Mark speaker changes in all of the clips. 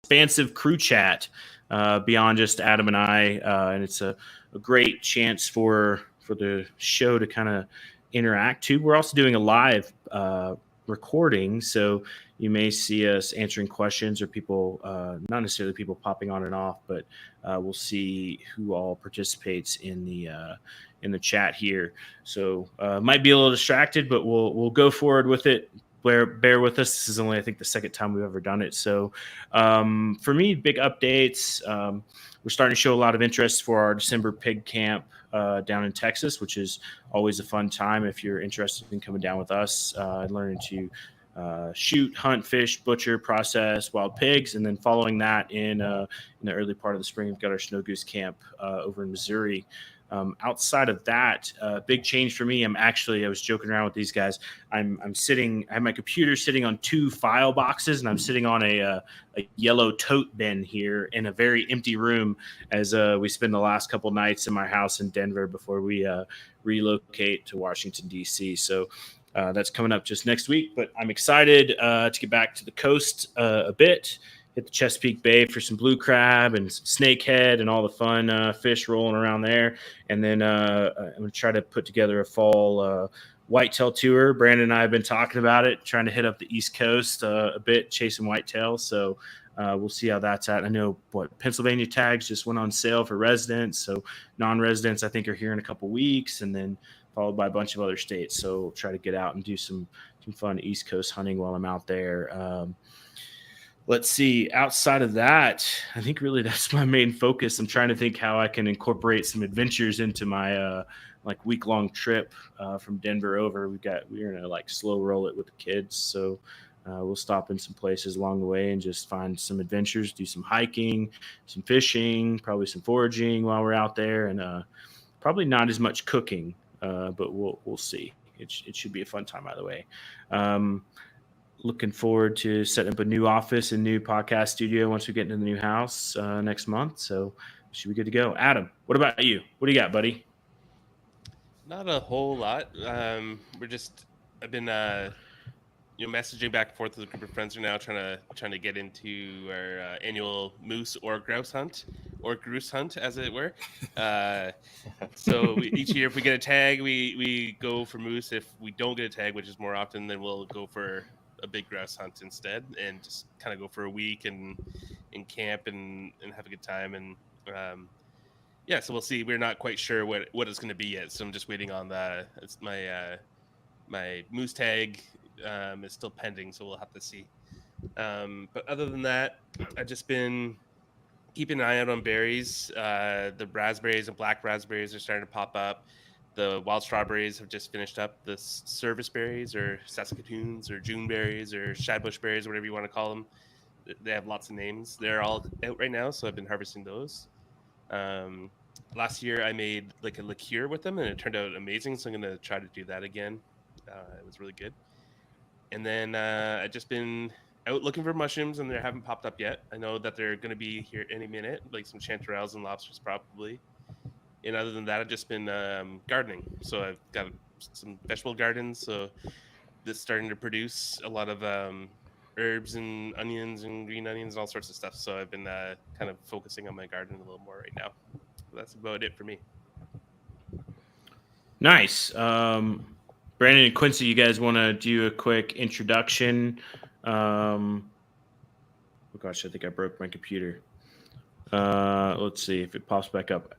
Speaker 1: expansive crew chat beyond just Adam and I, and it's a great chance for the show to kind of interact too. We're also doing a live recording, so you may see us answering questions or people, not necessarily people popping on and off, but we'll see who all participates in the chat here. So might be a little distracted, but we'll go forward with it. Bear with us. This is only, I think, the second time we've ever done it. So for me, big updates. We're starting to show a lot of interest for our December pig camp down in Texas, which is always a fun time if you're interested in coming down with us and learning to shoot, hunt, fish, butcher, process wild pigs. And then following that in the early part of the spring, we've got our snow goose camp over in Missouri. Outside of that, big change for me. I was joking around with these guys. I have my computer sitting on 2 file boxes, and I'm sitting on a yellow tote bin here in a very empty room as we spend the last couple nights in my house in Denver before we relocate to Washington, D.C. So that's coming up just next week, but I'm excited to get back to the coast a bit. Hit the Chesapeake Bay for some blue crab and snakehead and all the fun fish rolling around there. And then I'm going to try to put together a fall whitetail tour. Brandon and I have been talking about it, trying to hit up the East Coast a bit, chasing whitetail. So we'll see how that's at. I know Pennsylvania tags just went on sale for residents. So non-residents, I think, are here in a couple weeks, and then followed by a bunch of other states. So we'll try to get out and do some fun East Coast hunting while I'm out there. Let's see. Outside of that, I think really that's my main focus. I'm trying to think how I can incorporate some adventures into my week-long trip from Denver over. We're gonna slow roll it with the kids, so we'll stop in some places along the way and just find some adventures, do some hiking, some fishing, probably some foraging while we're out there, and probably not as much cooking, but we'll see. It should be a fun time either way. Looking forward to setting up a new office and new podcast studio once we get into the new house next month. So should be good to go. Adam, what about you? What do you got, buddy?
Speaker 2: Not a whole lot. I've been messaging back and forth with a group of friends right now, trying to get into our annual moose or grouse hunt, or goose hunt, as it were. Each year, if we get a tag, we go for moose. If we don't get a tag, which is more often, then we'll go for a big grouse hunt instead, and just kind of go for a week and camp and have a good time. And so we'll see. We're not quite sure what it's going to be yet, so I'm just waiting on my moose tag is still pending, so we'll have to see. But other than that, I've just been keeping an eye out on berries. The raspberries and black raspberries are starting to pop up. The wild strawberries have just finished up. The service berries, or Saskatoons, or June berries, or shadbush berries, whatever you want to call them. They have lots of names. They're all out right now, so I've been harvesting those. Last year, I made a liqueur with them, and it turned out amazing, so I'm going to try to do that again. It was really good. And then I've just been out looking for mushrooms, and they haven't popped up yet. I know that they're going to be here any minute, like some chanterelles and lobsters probably. And other than that, I've just been gardening. So I've got some vegetable gardens. So this is starting to produce a lot of herbs and onions and green onions and all sorts of stuff. So I've been kind of focusing on my garden a little more right now. So that's about it for me.
Speaker 1: Nice. Brandon and Quincy, you guys want to do a quick introduction? Oh gosh, I think I broke my computer. Let's see if it pops back up.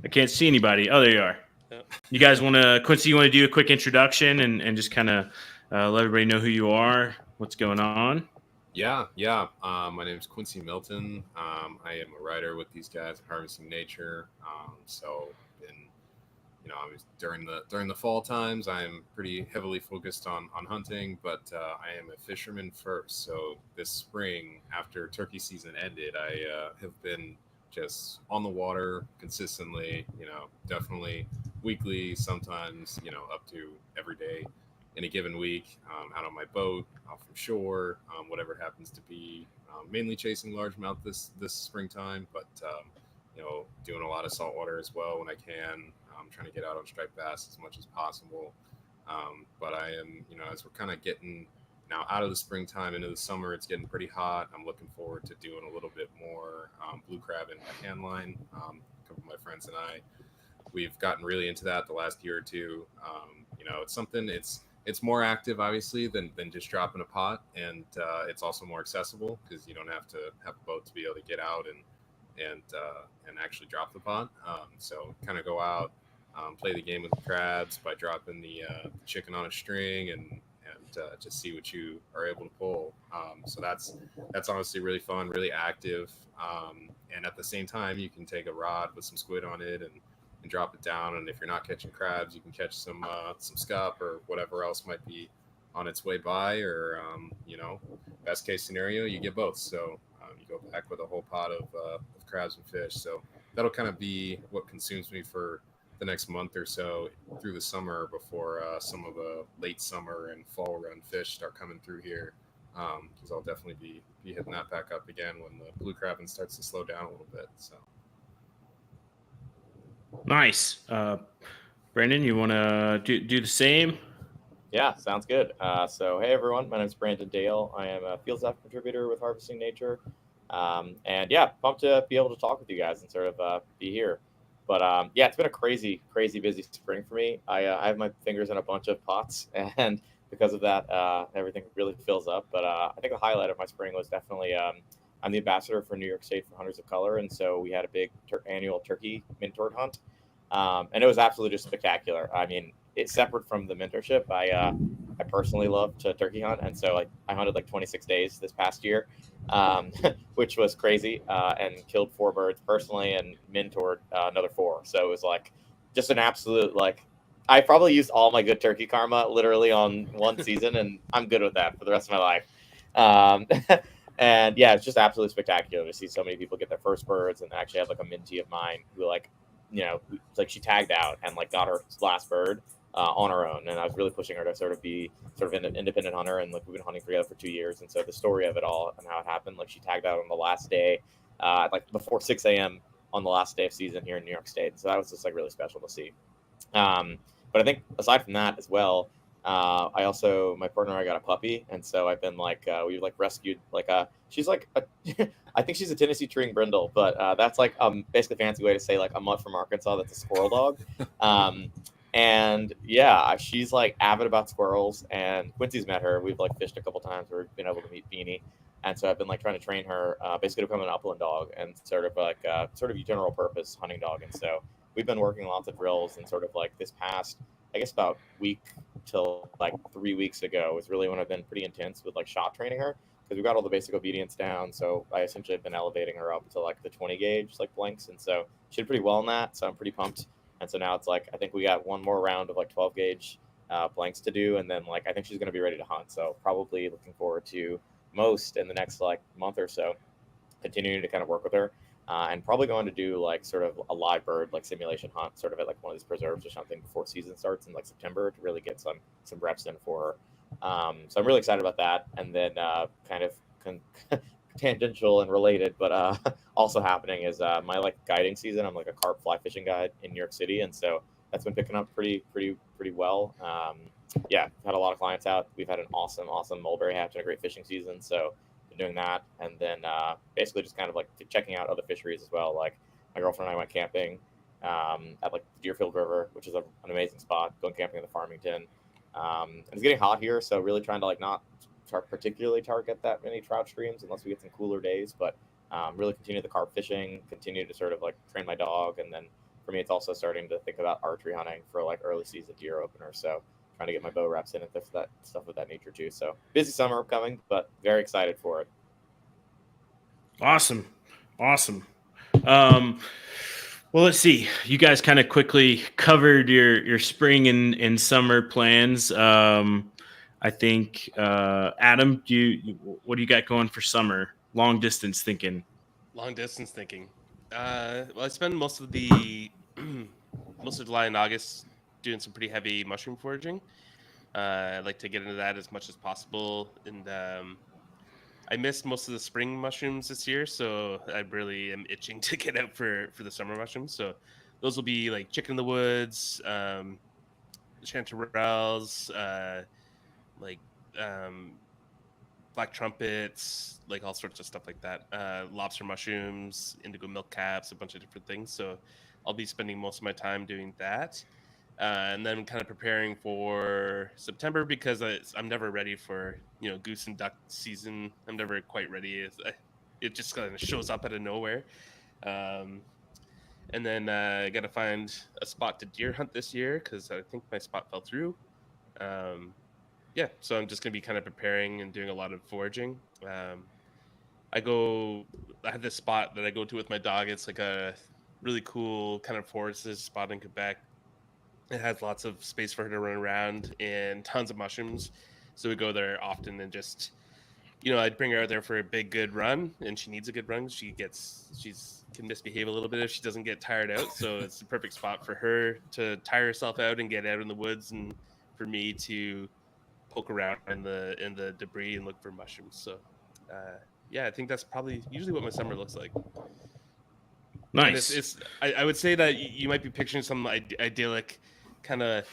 Speaker 1: I can't see anybody. Oh, there you are. Yep. You guys Quincy, you want to do a quick introduction and just kind of let everybody know who you are, what's going on?
Speaker 3: Yeah. My name is Quincy Milton. I am a writer with these guys at Harvesting Nature. I was during the fall times, I am pretty heavily focused on hunting, but I am a fisherman first. So this spring, after turkey season ended, I have been just on the water consistently, definitely weekly, sometimes, up to every day in a given week, out on my boat, off from shore, whatever happens to be, mainly chasing largemouth this springtime, but, doing a lot of saltwater as well when I can. Trying to get out on striped bass as much as possible. But I am, as we're kind of getting Now, out of the springtime into the summer, it's getting pretty hot. I'm looking forward to doing a little bit more blue crab in my hand line. A couple of my friends and I, we've gotten really into that the last year or two. It's something. It's more active, obviously, than just dropping a pot, and it's also more accessible because you don't have to have a boat to be able to get out and actually drop the pot. So kind of go out, play the game with the crabs by dropping the chicken on a string and just see what you are able to pull. So that's honestly really fun, really active, and at the same time you can take a rod with some squid on it and drop it down. And if you're not catching crabs, you can catch some scup or whatever else might be on its way by. Or best case scenario, you get both. So you go back with a whole pot of crabs and fish. So that'll kind of be what consumes me for the next month or so through the summer before some of the late summer and fall run fish start coming through here. Because I'll definitely be hitting that back up again when the blue crabbing starts to slow down a little bit. So.
Speaker 1: Nice. Brandon, you want to do the same?
Speaker 4: Yeah, sounds good. So, hey, everyone. My name is Brandon Dale. I am a field staff contributor with Harvesting Nature. And yeah, pumped to be able to talk with you guys and sort of be here. But yeah, it's been a crazy, crazy busy spring for me. I have my fingers in a bunch of pots, and because of that, everything really fills up. But I think the highlight of my spring was definitely I'm the ambassador for New York State for Hunters of Color, and so we had a big annual turkey mentored hunt, and it was absolutely just spectacular. I mean, it's separate from the mentorship. I personally love to turkey hunt, and so I hunted like 26 days this past year, which was crazy, and killed 4 birds personally, and mentored another 4. So it was like just an absolute I probably used all my good turkey karma literally on one season, and I'm good with that for the rest of my life. And yeah, it's just absolutely spectacular to see so many people get their first birds. And actually have like a mentee of mine who she tagged out and got her last bird on her own. And I was really pushing her to sort of be an independent hunter. And we've been hunting together for 2 years. And so the story of it all and how it happened, she tagged out on the last day, before 6 a.m. on the last day of season here in New York State. So that was just really special to see. But I think aside from that as well, I also, my partner and I got a puppy, and so I've been we rescued she's I think she's a Tennessee Treeing Brindle, but that's basically a fancy way to say a mutt from Arkansas that's a squirrel dog. And yeah, she's avid about squirrels, and Quincy's met her. We've fished a couple times. We've been able to meet Beanie, and so I've been trying to train her basically to become an upland dog and sort of general purpose hunting dog. And so we've been working lots of drills, and this past, I guess about week till 3 weeks ago was really when I've been pretty intense with shot training her, because we got all the basic obedience down. So I essentially have been elevating her up to the 20 gauge blanks, and so she did pretty well in that. So I'm pretty pumped. And so now it's I think we got one more round of 12 gauge blanks to do, and then I think she's going to be ready to hunt. So probably looking forward to most in the next month or so, continuing to kind of work with her. And probably going to do sort of a live bird simulation hunt sort of at one of these preserves or something before season starts in September to really get some reps in for her. So I'm really excited about that. And then kind of tangential and related, but also happening is my guiding season. I'm a carp fly fishing guide in New York City, and so that's been picking up pretty well. Yeah, had a lot of clients out. We've had an awesome mulberry hatch and a great fishing season. So doing that, and then basically just kind of checking out other fisheries as well. My girlfriend and I went camping at the Deerfield River, which is an amazing spot. Going camping in the Farmington, and it's getting hot here, so really trying to not particularly target that many trout streams unless we get some cooler days. But really continue the carp fishing, continue to sort of train my dog, and then for me, it's also starting to think about archery hunting for early season deer opener. So trying to get my bow reps in and stuff of that nature too. So busy summer coming, but very excited for it.
Speaker 1: Awesome. Well, let's see. You guys kind of quickly covered your spring and summer plans. I think Adam, what do you got going for summer? Long distance thinking.
Speaker 2: Well, I spend most of July and August doing some pretty heavy mushroom foraging. I'd like to get into that as much as possible, and I missed most of the spring mushrooms this year, so I really am itching to get out for the summer mushrooms. So those will be chicken in the woods, chanterelles, black trumpets, like all sorts of stuff like that. Lobster mushrooms, indigo milk caps, a bunch of different things. So I'll be spending most of my time doing that. And then kind of preparing for September because I'm never ready for, goose and duck season. I'm never quite ready. It just kind of shows up out of nowhere. And then I got to find a spot to deer hunt this year because I think my spot fell through. So I'm just going to be kind of preparing and doing a lot of foraging. I have this spot that I go to with my dog. It's like a really cool kind of forested spot in Quebec. It has lots of space for her to run around and tons of mushrooms. So we go there often and just, I'd bring her out there for a big, good run, and she needs a good run. She can misbehave a little bit if she doesn't get tired out. So it's the perfect spot for her to tire herself out and get out in the woods, and for me to poke around in the debris and look for mushrooms. So, I think that's probably usually what my summer looks like.
Speaker 1: Nice.
Speaker 2: I would say that you might be picturing some idyllic kind of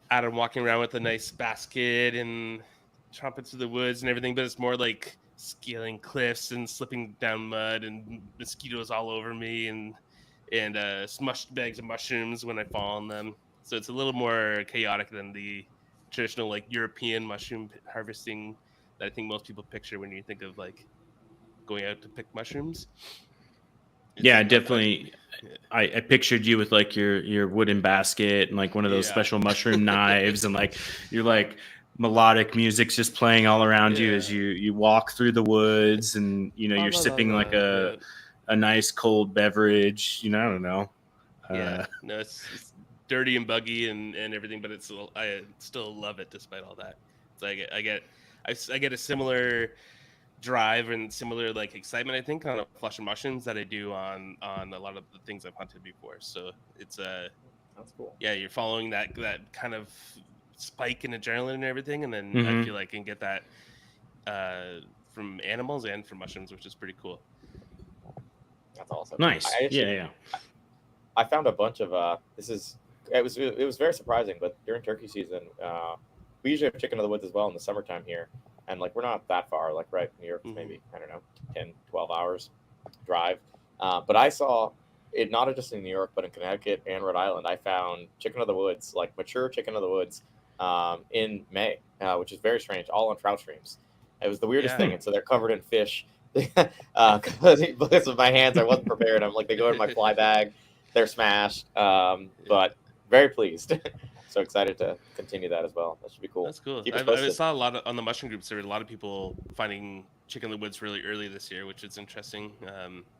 Speaker 2: Adam walking around with a nice basket and trumpets of the woods and everything, but it's more like scaling cliffs and slipping down mud and mosquitoes all over me and smushed bags of mushrooms when I fall on them. So it's a little more chaotic than the traditional like European mushroom harvesting that I think most people picture when you think of like going out to pick mushrooms.
Speaker 1: Yeah, definitely. I pictured you with like your wooden basket and like one of those special mushroom knives, and like you're like melodic music's just playing all around you as you walk through the woods, and you're sipping like a nice cold beverage. I don't know.
Speaker 2: No, it's dirty and buggy and everything, but I still love it despite all that. So I get a similar drive and similar like excitement, I think, on a flush of mushrooms that I do on a lot of the things I've hunted before. So it's
Speaker 4: that's cool.
Speaker 2: Yeah, you're following that kind of spike in adrenaline and everything, and then I feel like I can get that from animals and from mushrooms, which is pretty cool.
Speaker 4: That's awesome.
Speaker 1: Nice.
Speaker 4: I found a bunch of it was very surprising, but during turkey season, we usually have chicken of the woods as well in the summertime here. And like, we're not that far, like right New York, maybe, I don't know, 10, 12 hours drive. But I saw it not just in New York, but in Connecticut and Rhode Island. I found chicken of the woods, like mature chicken of the woods in May, which is very strange, all on trout streams. It was the weirdest thing. And so they're covered in fish. Because of my hands, I wasn't prepared. I'm like, they go in my fly bag, they're smashed. But very pleased. So excited to continue that as well. That should be cool.
Speaker 2: That's cool. I saw a lot on the mushroom groups. There were a lot of people finding chicken in the woods really early this year, which is interesting.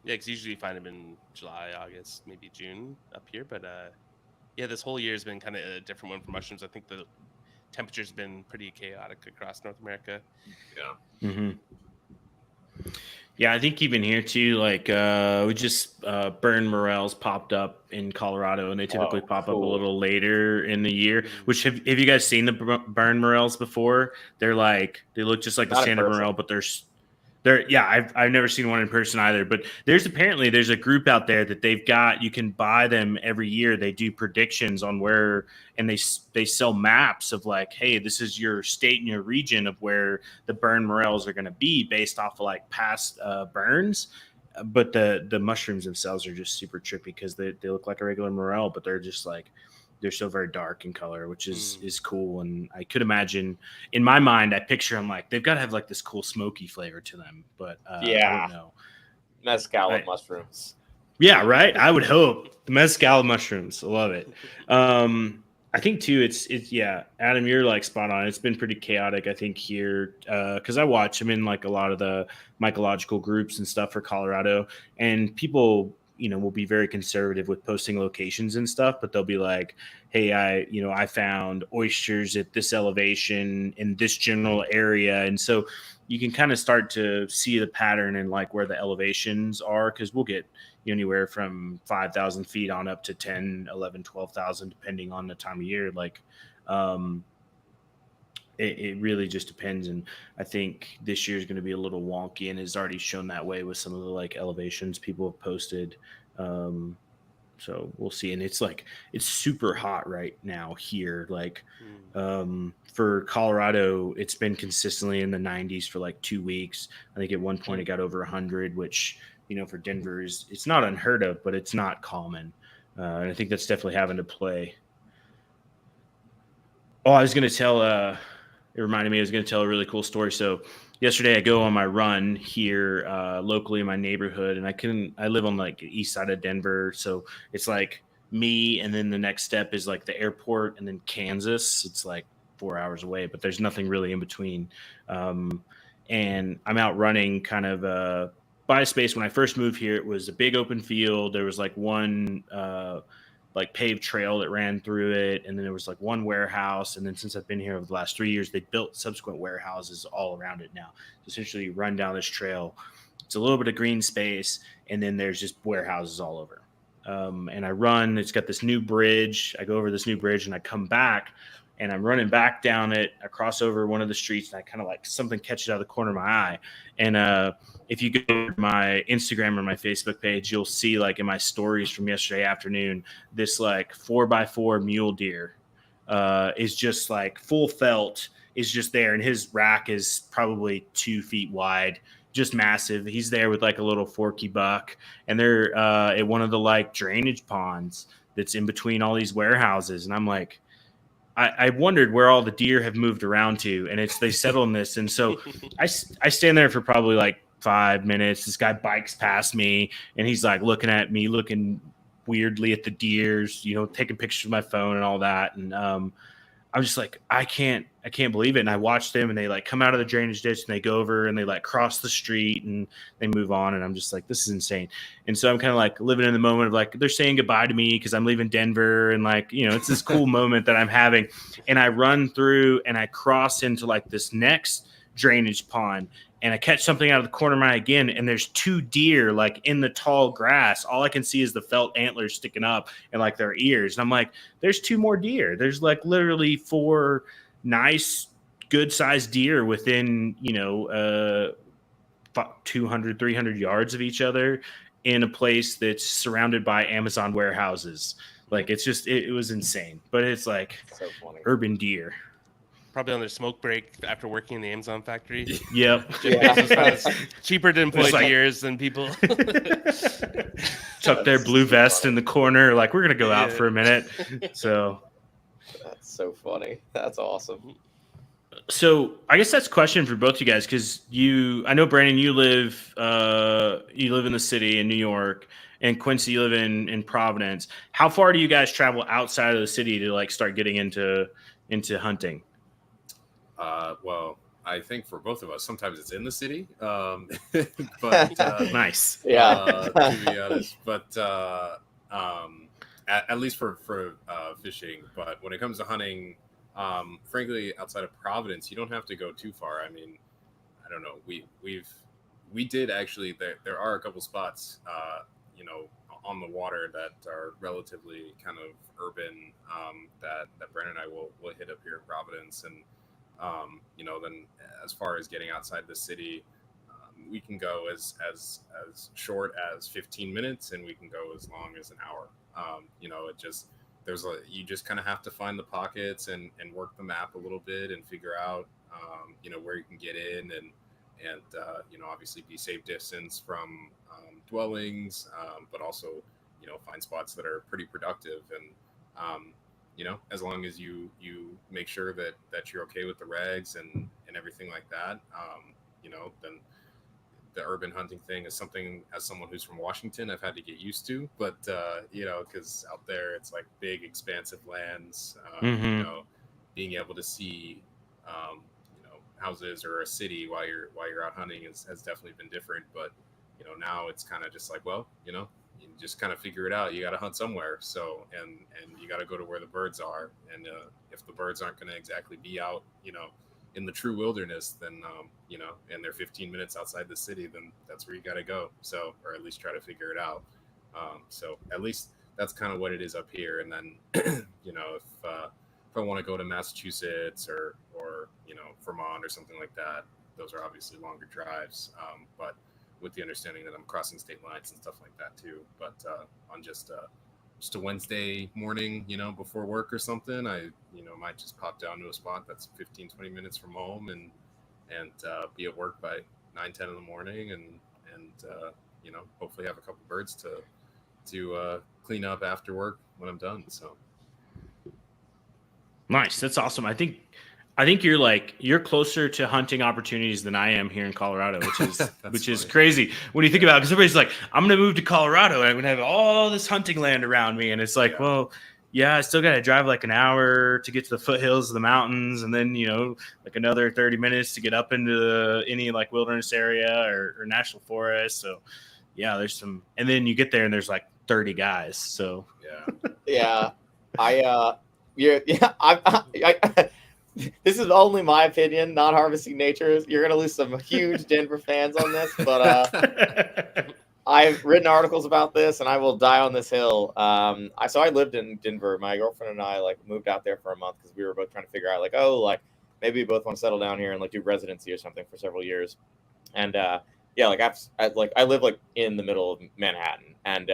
Speaker 2: Because usually you find them in July, August, maybe June up here. But this whole year has been kind of a different one for mushrooms. I think the temperature's been pretty chaotic across North America.
Speaker 3: Yeah.
Speaker 1: Mm-hmm. Yeah, I think even here too, like we just burn morels popped up in Colorado, and they typically pop up a little later in the year. Which have you guys seen the burn morels before? They look just like the standard morel, but I've never seen one in person either. But there's a group out there that they've got. You can buy them every year. They do predictions on where, and they sell maps of like, hey, this is your state and your region of where the burn morels are going to be based off of like past burns. But the mushrooms themselves are just super trippy because they look like a regular morel, but they're just like, they're so very dark in color, which is cool. And I could imagine, in my mind, I picture them like they've got to have like this cool smoky flavor to them. But I don't know.
Speaker 4: Mezcal with mushrooms.
Speaker 1: Yeah, right. I would hope the mezcal mushrooms. I love it. I think too. It's Adam, you're like spot on. It's been pretty chaotic, I think, here because I watch. I'm in like a lot of the mycological groups and stuff for Colorado, and people, will be very conservative with posting locations and stuff, but they'll be like, hey, I found oysters at this elevation in this general area. And so you can kind of start to see the pattern and like where the elevations are, because we'll get anywhere from 5,000 feet on up to 10, 11, 12,000, depending on the time of year. Like, it really just depends. And I think this year is going to be a little wonky and has already shown that way with some of the like elevations people have posted. So we'll see. And it's super hot right now here. Like for Colorado, it's been consistently in the 90s for like 2 weeks. I think at one point it got over 100, which, for Denver it's not unheard of, but it's not common. And I think that's definitely having to play. Oh, I was going to tell, it reminded me, I was going to tell a really cool story. So yesterday I go on my run here locally in my neighborhood, and I live on like the east side of Denver. So it's like me, and then the next step is like the airport, and then Kansas. It's like 4 hours away, but there's nothing really in between. And I'm out running kind of by a space. When I first moved here, it was a big open field. There was like one like paved trail that ran through it, and then there was like one warehouse, and then since I've been here over the last 3 years, they built subsequent warehouses all around it now. So essentially you run down this trail, it's a little bit of green space, and then there's just warehouses all over. And I run, it's got this new bridge, I go over this new bridge, and I come back, and I'm running back down it. I cross over one of the streets, and I kind of like something catches out of the corner of my eye. And if you go to my Instagram or my Facebook page, you'll see like in my stories from yesterday afternoon, this like 4x4 mule deer is just like full felt, is just there. And his rack is probably 2 feet wide, just massive. He's there with like a little forky buck, and they're at one of the like drainage ponds that's in between all these warehouses. And I'm like, I wondered where all the deer have moved around to, and they settle in this. And so I stand there for probably like 5 minutes. This guy bikes past me, and he's like looking at me, looking weirdly at the deers, taking pictures of my phone and all that. And I'm just like, I can't believe it. And I watch them, and they like come out of the drainage ditch, and they go over and they like cross the street, and they move on. And I'm just like, this is insane. And so I'm kind of like living in the moment of like, they're saying goodbye to me because I'm leaving Denver. And like, it's this cool moment that I'm having. And I run through, and I cross into like this next drainage pond, and I catch something out of the corner of my eye again, and there's 2 deer like in the tall grass. All I can see is the felt antlers sticking up and like their ears. And I'm like, there's 2 more deer. There's like literally 4 nice, good sized deer within, 200, 300 yards of each other in a place that's surrounded by Amazon warehouses. Like, it's just, it was insane, but it's like
Speaker 4: So funny.
Speaker 1: urban deer.
Speaker 2: Probably on their smoke break after working in the Amazon factory.
Speaker 1: Yep.
Speaker 2: It's cheaper to employ
Speaker 1: It's like-
Speaker 2: deers than people.
Speaker 1: Tuck their blue vest in the corner. Like, we're going to go out for a minute. So
Speaker 4: That's so funny. That's awesome.
Speaker 1: I guess that's a question for both you guys, because I know Brandon, you live in the city in New York, and Quincy, you live in Providence. How far do you guys travel outside of the city to like start getting into hunting?
Speaker 3: Well, I think for both of us, sometimes it's in the city, but
Speaker 1: Nice.
Speaker 4: Yeah.
Speaker 3: to be honest, but at least for fishing. But when it comes to hunting, frankly, outside of Providence, you don't have to go too far. I mean, I don't know. We did actually. There are a couple spots, on the water that are relatively kind of urban, that Brandon and I will hit up here in Providence. And then as far as getting outside the city, we can go as short as 15 minutes, and we can go as long as an hour. You just kind of have to find the pockets and work the map a little bit and figure out, where you can get in and obviously be safe distance from dwellings, but also, find spots that are pretty productive. And, as long as you make sure that you're okay with the regs and everything like that, then the urban hunting thing is something, as someone who's from Washington, I've had to get used to. But, because out there it's like big, expansive lands, being able to see, houses or a city while you're out hunting has definitely been different. But, now it's kind of just like, well, you just kind of figure it out. You got to hunt somewhere. So, and you got to go to where the birds are. And if the birds aren't going to exactly be out, in the true wilderness, then, and they're 15 minutes outside the city, then that's where you got to go. So, or at least try to figure it out. So at least that's kind of what it is up here. And then, if I want to go to Massachusetts or, Vermont or something like that, those are obviously longer drives. But with the understanding that I'm crossing state lines and stuff like that too. But on just just a Wednesday morning, before work or something, I might just pop down to a spot that's 15-20 minutes from home and be at work by 9-10 in the morning, and hopefully have a couple birds to clean up after work when I'm done. So
Speaker 1: nice. That's awesome. I think you're closer to hunting opportunities than I am here in Colorado, which is crazy when you think about it, because everybody's like, I'm going to move to Colorado and I'm going to have all this hunting land around me. And it's like, well, yeah, I still got to drive like an hour to get to the foothills of the mountains. And then, like another 30 minutes to get up into any like wilderness area or national forest. So yeah, there's some, and then you get there and there's like 30 guys. So
Speaker 4: yeah, this is only my opinion, not Harvesting Nature. You're going to lose some huge Denver fans on this, but I've written articles about this, and I will die on this hill. So I lived in Denver. My girlfriend and I moved out there for a month because we were both trying to figure out maybe we both want to settle down here and do residency or something for several years. And I live in the middle of Manhattan, and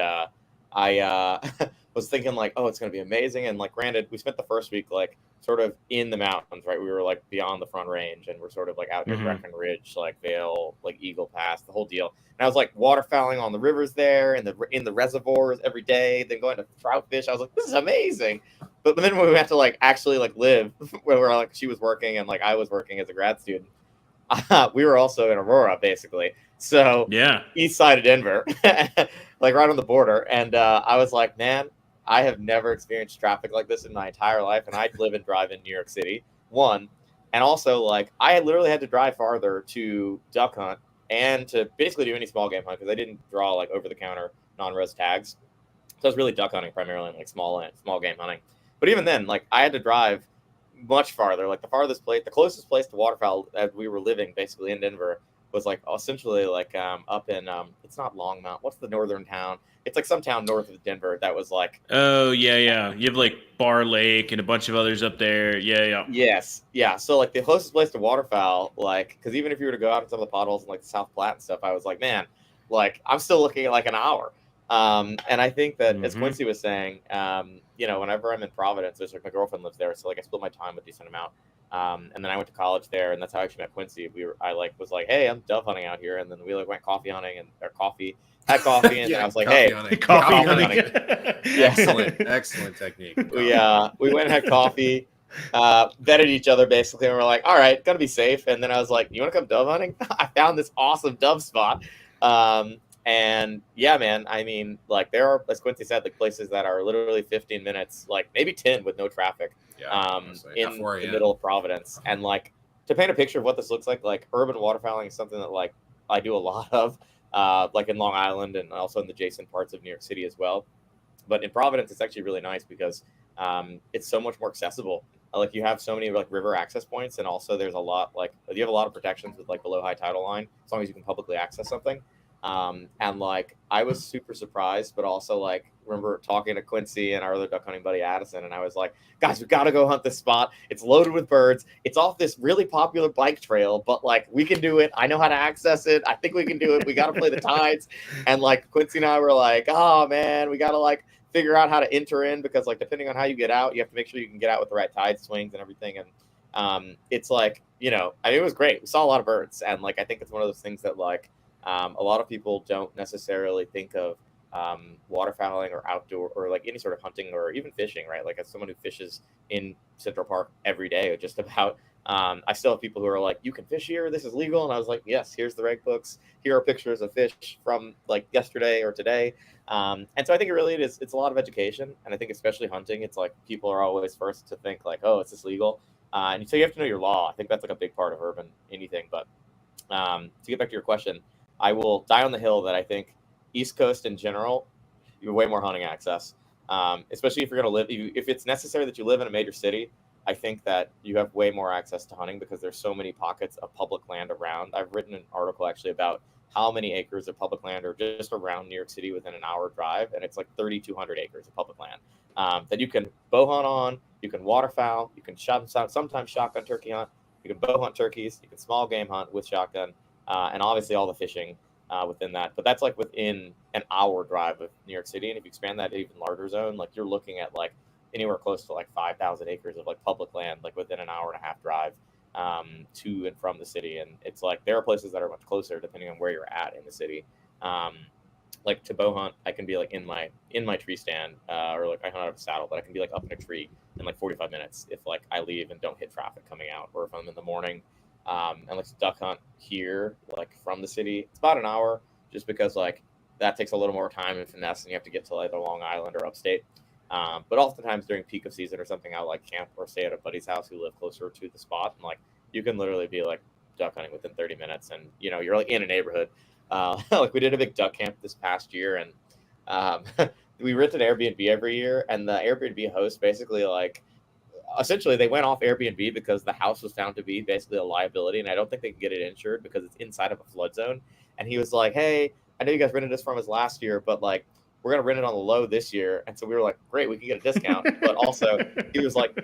Speaker 4: I was thinking it's going to be amazing. And granted, we spent the first week sort of in the mountains, right? We were beyond the Front Range, and we're sort of out near Breckenridge, Vail, Eagle Pass, the whole deal. And I was waterfowling on the rivers there and in the reservoirs every day, then going to trout fish. I was like, this is amazing. But then when we had to actually live where we're she was working and I was working as a grad student, we were also in Aurora basically. So
Speaker 1: yeah,
Speaker 4: east side of Denver, right on the border. And I was like, man, I have never experienced traffic like this in my entire life. And I live and drive in New York City, one. And also, I literally had to drive farther to duck hunt and to basically do any small game hunt because I didn't draw over-the-counter non-res tags. So I was really duck hunting primarily and small game hunting. But even then, I had to drive much farther. The closest place to waterfowl as we were living basically in Denver was essentially up in it's not Longmont. What's the northern town? It's some town north of Denver that was
Speaker 1: oh yeah. You have Bar Lake and a bunch of others up there. Yeah.
Speaker 4: Yes. Yeah. So the closest place to waterfowl, because even if you were to go out in some of the potholes in the South Platte and stuff, I was man, I'm still looking at an hour. And I think that as Quincy was saying, whenever I'm in Providence, there's my girlfriend lives there, so I split my time a decent amount. And then I went to college there, and that's how I actually met Quincy. I was hey, I'm dove hunting out here, and then we went coffee hunting and had coffee, and I was hey,
Speaker 1: coffee hunting.
Speaker 3: Excellent technique.
Speaker 4: We went and had coffee, vetted each other basically, and we're all right, gotta be safe. And then I was you want to come dove hunting? I found this awesome dove spot. And yeah, man, I mean, there are, as Quincy said, places that are literally 15 minutes, maybe 10 with no traffic, in the middle of Providence. And to paint a picture of what this looks like urban waterfowling is something that I do a lot of, in Long Island and also in the adjacent parts of New York City as well. But in Providence, it's actually really nice because it's so much more accessible. You have so many river access points, and also there's a lot you have a lot of protections with below high tidal line as long as you can publicly access something. And I was super surprised, but also remember talking to Quincy and our other duck hunting buddy Addison, and I was guys, we got to go hunt this spot. It's loaded with birds. It's off this really popular bike trail, but we can do it. I know how to access it. I think we can do it. We got to play the tides. And Quincy and I were oh man, we got to figure out how to enter in because depending on how you get out, you have to make sure you can get out with the right tide swings and everything. And it's it was great. We saw a lot of birds, and I think it's one of those things that a lot of people don't necessarily think of waterfowling or outdoor or any sort of hunting or even fishing, right? As someone who fishes in Central Park every day or just about, I still have people who are you can fish here, this is legal. And I was yes, here's the reg books. Here are pictures of fish from yesterday or today. And so I think it's a lot of education. And I think especially hunting, it's people are always first to think oh, is this legal? And so you have to know your law. I think that's a big part of urban anything. But to get back to your question, I will die on the hill that I think East Coast in general, you have way more hunting access, especially if you're going to live. If it's necessary that you live in a major city, I think that you have way more access to hunting because there's so many pockets of public land around. I've written an article actually about how many acres of public land are just around New York City within an hour drive, and it's 3,200 acres of public land that you can bow hunt on, you can waterfowl, you can sometimes shotgun turkey hunt, you can bow hunt turkeys, you can small game hunt with shotgun. And obviously all the fishing within that. But that's like within an hour drive of New York City. And if you expand that to even larger zone, like you're looking at like anywhere close to like 5,000 acres of like public land, like within an hour and a half drive to and from the city. And it's like there are places that are much closer depending on where you're at in the city. Like to bow hunt, I can be like in my tree stand, or like I hunt out of a saddle, but I can be like up in a tree in like 45 minutes if like I leave and don't hit traffic coming out, or if I'm in the morning. And like to duck hunt here, like from the city, it's about an hour, just because like that takes a little more time and finesse, and you have to get to either Long Island or upstate. But oftentimes during peak of season or something, I'll like camp or stay at a buddy's house who live closer to the spot, and like you can literally be like duck hunting within 30 minutes, and you know you're like in a neighborhood. Like we did a big duck camp this past year, and we rent an Airbnb every year, and the Airbnb host basically like essentially they went off Airbnb because the house was found to be basically a liability, and I don't think they can get it insured because it's inside of a flood zone. And he was like, "Hey, I know you guys rented this from us last year, but like we're gonna rent it on the low this year." And so we were like, "Great, we can get a discount." But also he was like,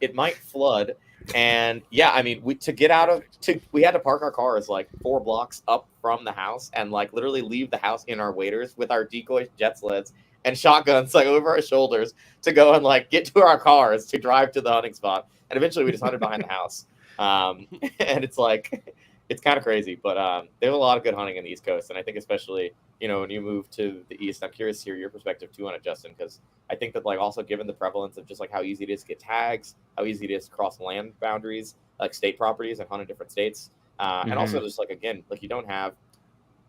Speaker 4: "It might flood." And yeah, I mean, we had to park our cars like 4 blocks up from the house and like literally leave the house in our waders with our decoy jet sleds and shotguns like over our shoulders to go and like get to our cars to drive to the hunting spot. And eventually we just hunted behind the house. And it's like, it's kind of crazy, but there's a lot of good hunting in the East Coast. And I think especially, you know, when you move to the East, I'm curious to hear your perspective too on it, Justin, because I think that like also given the prevalence of just like how easy it is to get tags, how easy it is to cross land boundaries, like state properties and hunt in different states. And also just like, again, like you don't have,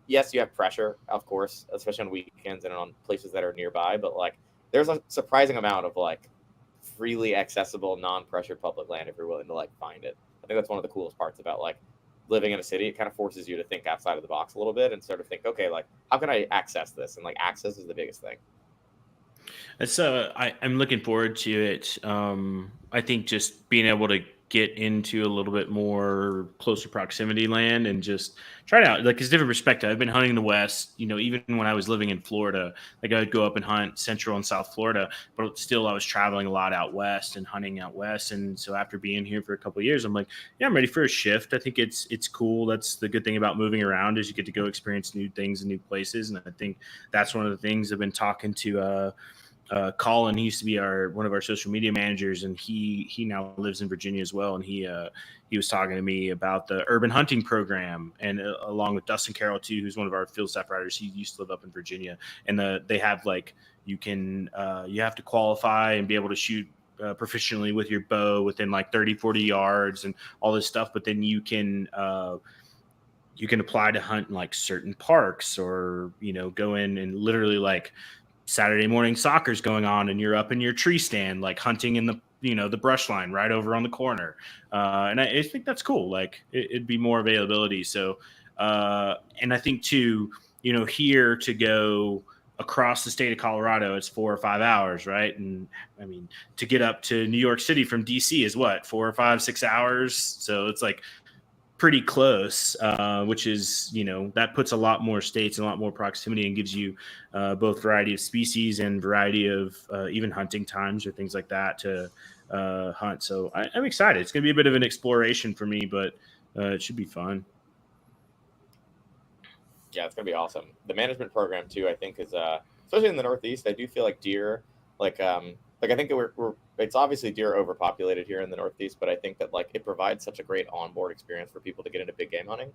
Speaker 4: yes, you have pressure, of course, especially on weekends and on places that are nearby, but like there's a surprising amount of like freely accessible, non-pressured public land if you're willing to like find it. I think that's one of the coolest parts about like living in a city. It kind of forces you to think outside of the box a little bit and sort of think, okay, like how can I access this? And like access is the biggest thing.
Speaker 1: It's I'm looking forward to it. I think just being able to get into a little bit more closer proximity land and just try it out. Like it's a different perspective. I've been hunting the West, you know, even when I was living in Florida, like I would go up and hunt Central and South Florida, but still I was traveling a lot out West and hunting out West. And so after being here for a couple of years, I'm like, yeah, I'm ready for a shift. I think it's cool. That's the good thing about moving around is you get to go experience new things and new places. And I think that's one of the things I've been talking to, Colin, he used to be one of our social media managers, and he now lives in Virginia as well. And he was talking to me about the urban hunting program, and along with Dustin Carroll too, who's one of our field staff riders. He used to live up in Virginia, and they have like you have to qualify and be able to shoot proficiently with your bow within like 30-40 yards and all this stuff. But then you can apply to hunt in like certain parks, or you know go in and literally like Saturday morning soccer's going on and you're up in your tree stand, like hunting in the brush line right over on the corner. And I think that's cool. Like it'd be more availability. So, and I think too, you know, here to go across the state of Colorado, it's 4 or 5 hours, right? And I mean, to get up to New York City from DC is what, 4 or 5, 6 hours. So it's like pretty close, which is, you know, that puts a lot more states and a lot more proximity and gives you both variety of species and variety of even hunting times or things like that to hunt. So I'm excited. It's going to be a bit of an exploration for me, but it should be fun.
Speaker 4: Yeah, it's going to be awesome. The management program too, I think is, especially in the Northeast, I do feel like deer, like I think it's obviously deer overpopulated here in the Northeast, but I think that like it provides such a great onboard experience for people to get into big game hunting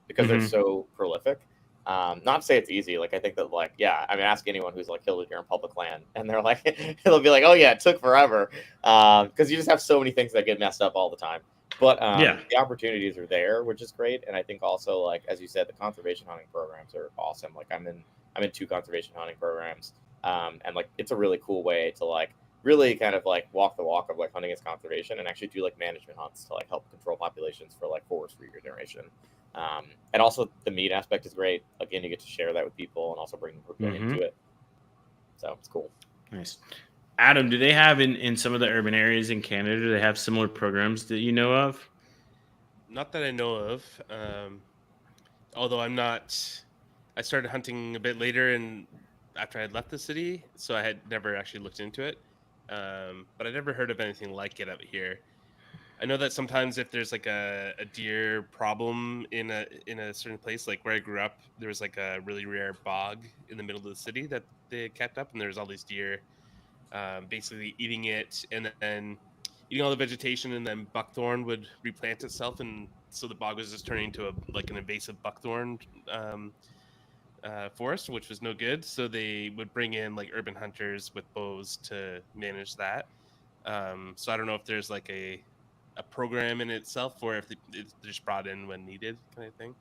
Speaker 4: because they're so prolific. Not to say it's easy. Like I think that like, yeah, I mean, ask anyone who's like killed a deer in public land and they're like, they'll be like, oh yeah, it took forever. Cause you just have so many things that get messed up all the time. But the opportunities are there, which is great. And I think also like, as you said, the conservation hunting programs are awesome. Like I'm in 2 conservation hunting programs. And like it's a really cool way to like really kind of like walk the walk of like hunting as conservation and actually do like management hunts to like help control populations for like forest regeneration. And also the meat aspect is great. Again, you get to share that with people and also bring them into it. So it's cool.
Speaker 1: Nice. Adam, do they have in some of the urban areas in Canada, do they have similar programs that you know of?
Speaker 2: Not that I know of. Although I started hunting a bit later and after I had left the city, so I had never actually looked into it. But I never heard of anything like it up here. I know that sometimes if there's like a deer problem in a certain place, like where I grew up, there was like a really rare bog in the middle of the city that they had kept up, and there was all these deer basically eating it, and then eating all the vegetation, and then buckthorn would replant itself, and so the bog was just turning into an invasive buckthorn forest, which was no good. So they would bring in like urban hunters with bows to manage that. So I don't know if there's like a program in itself, or if it's just brought in when needed, kind of thing.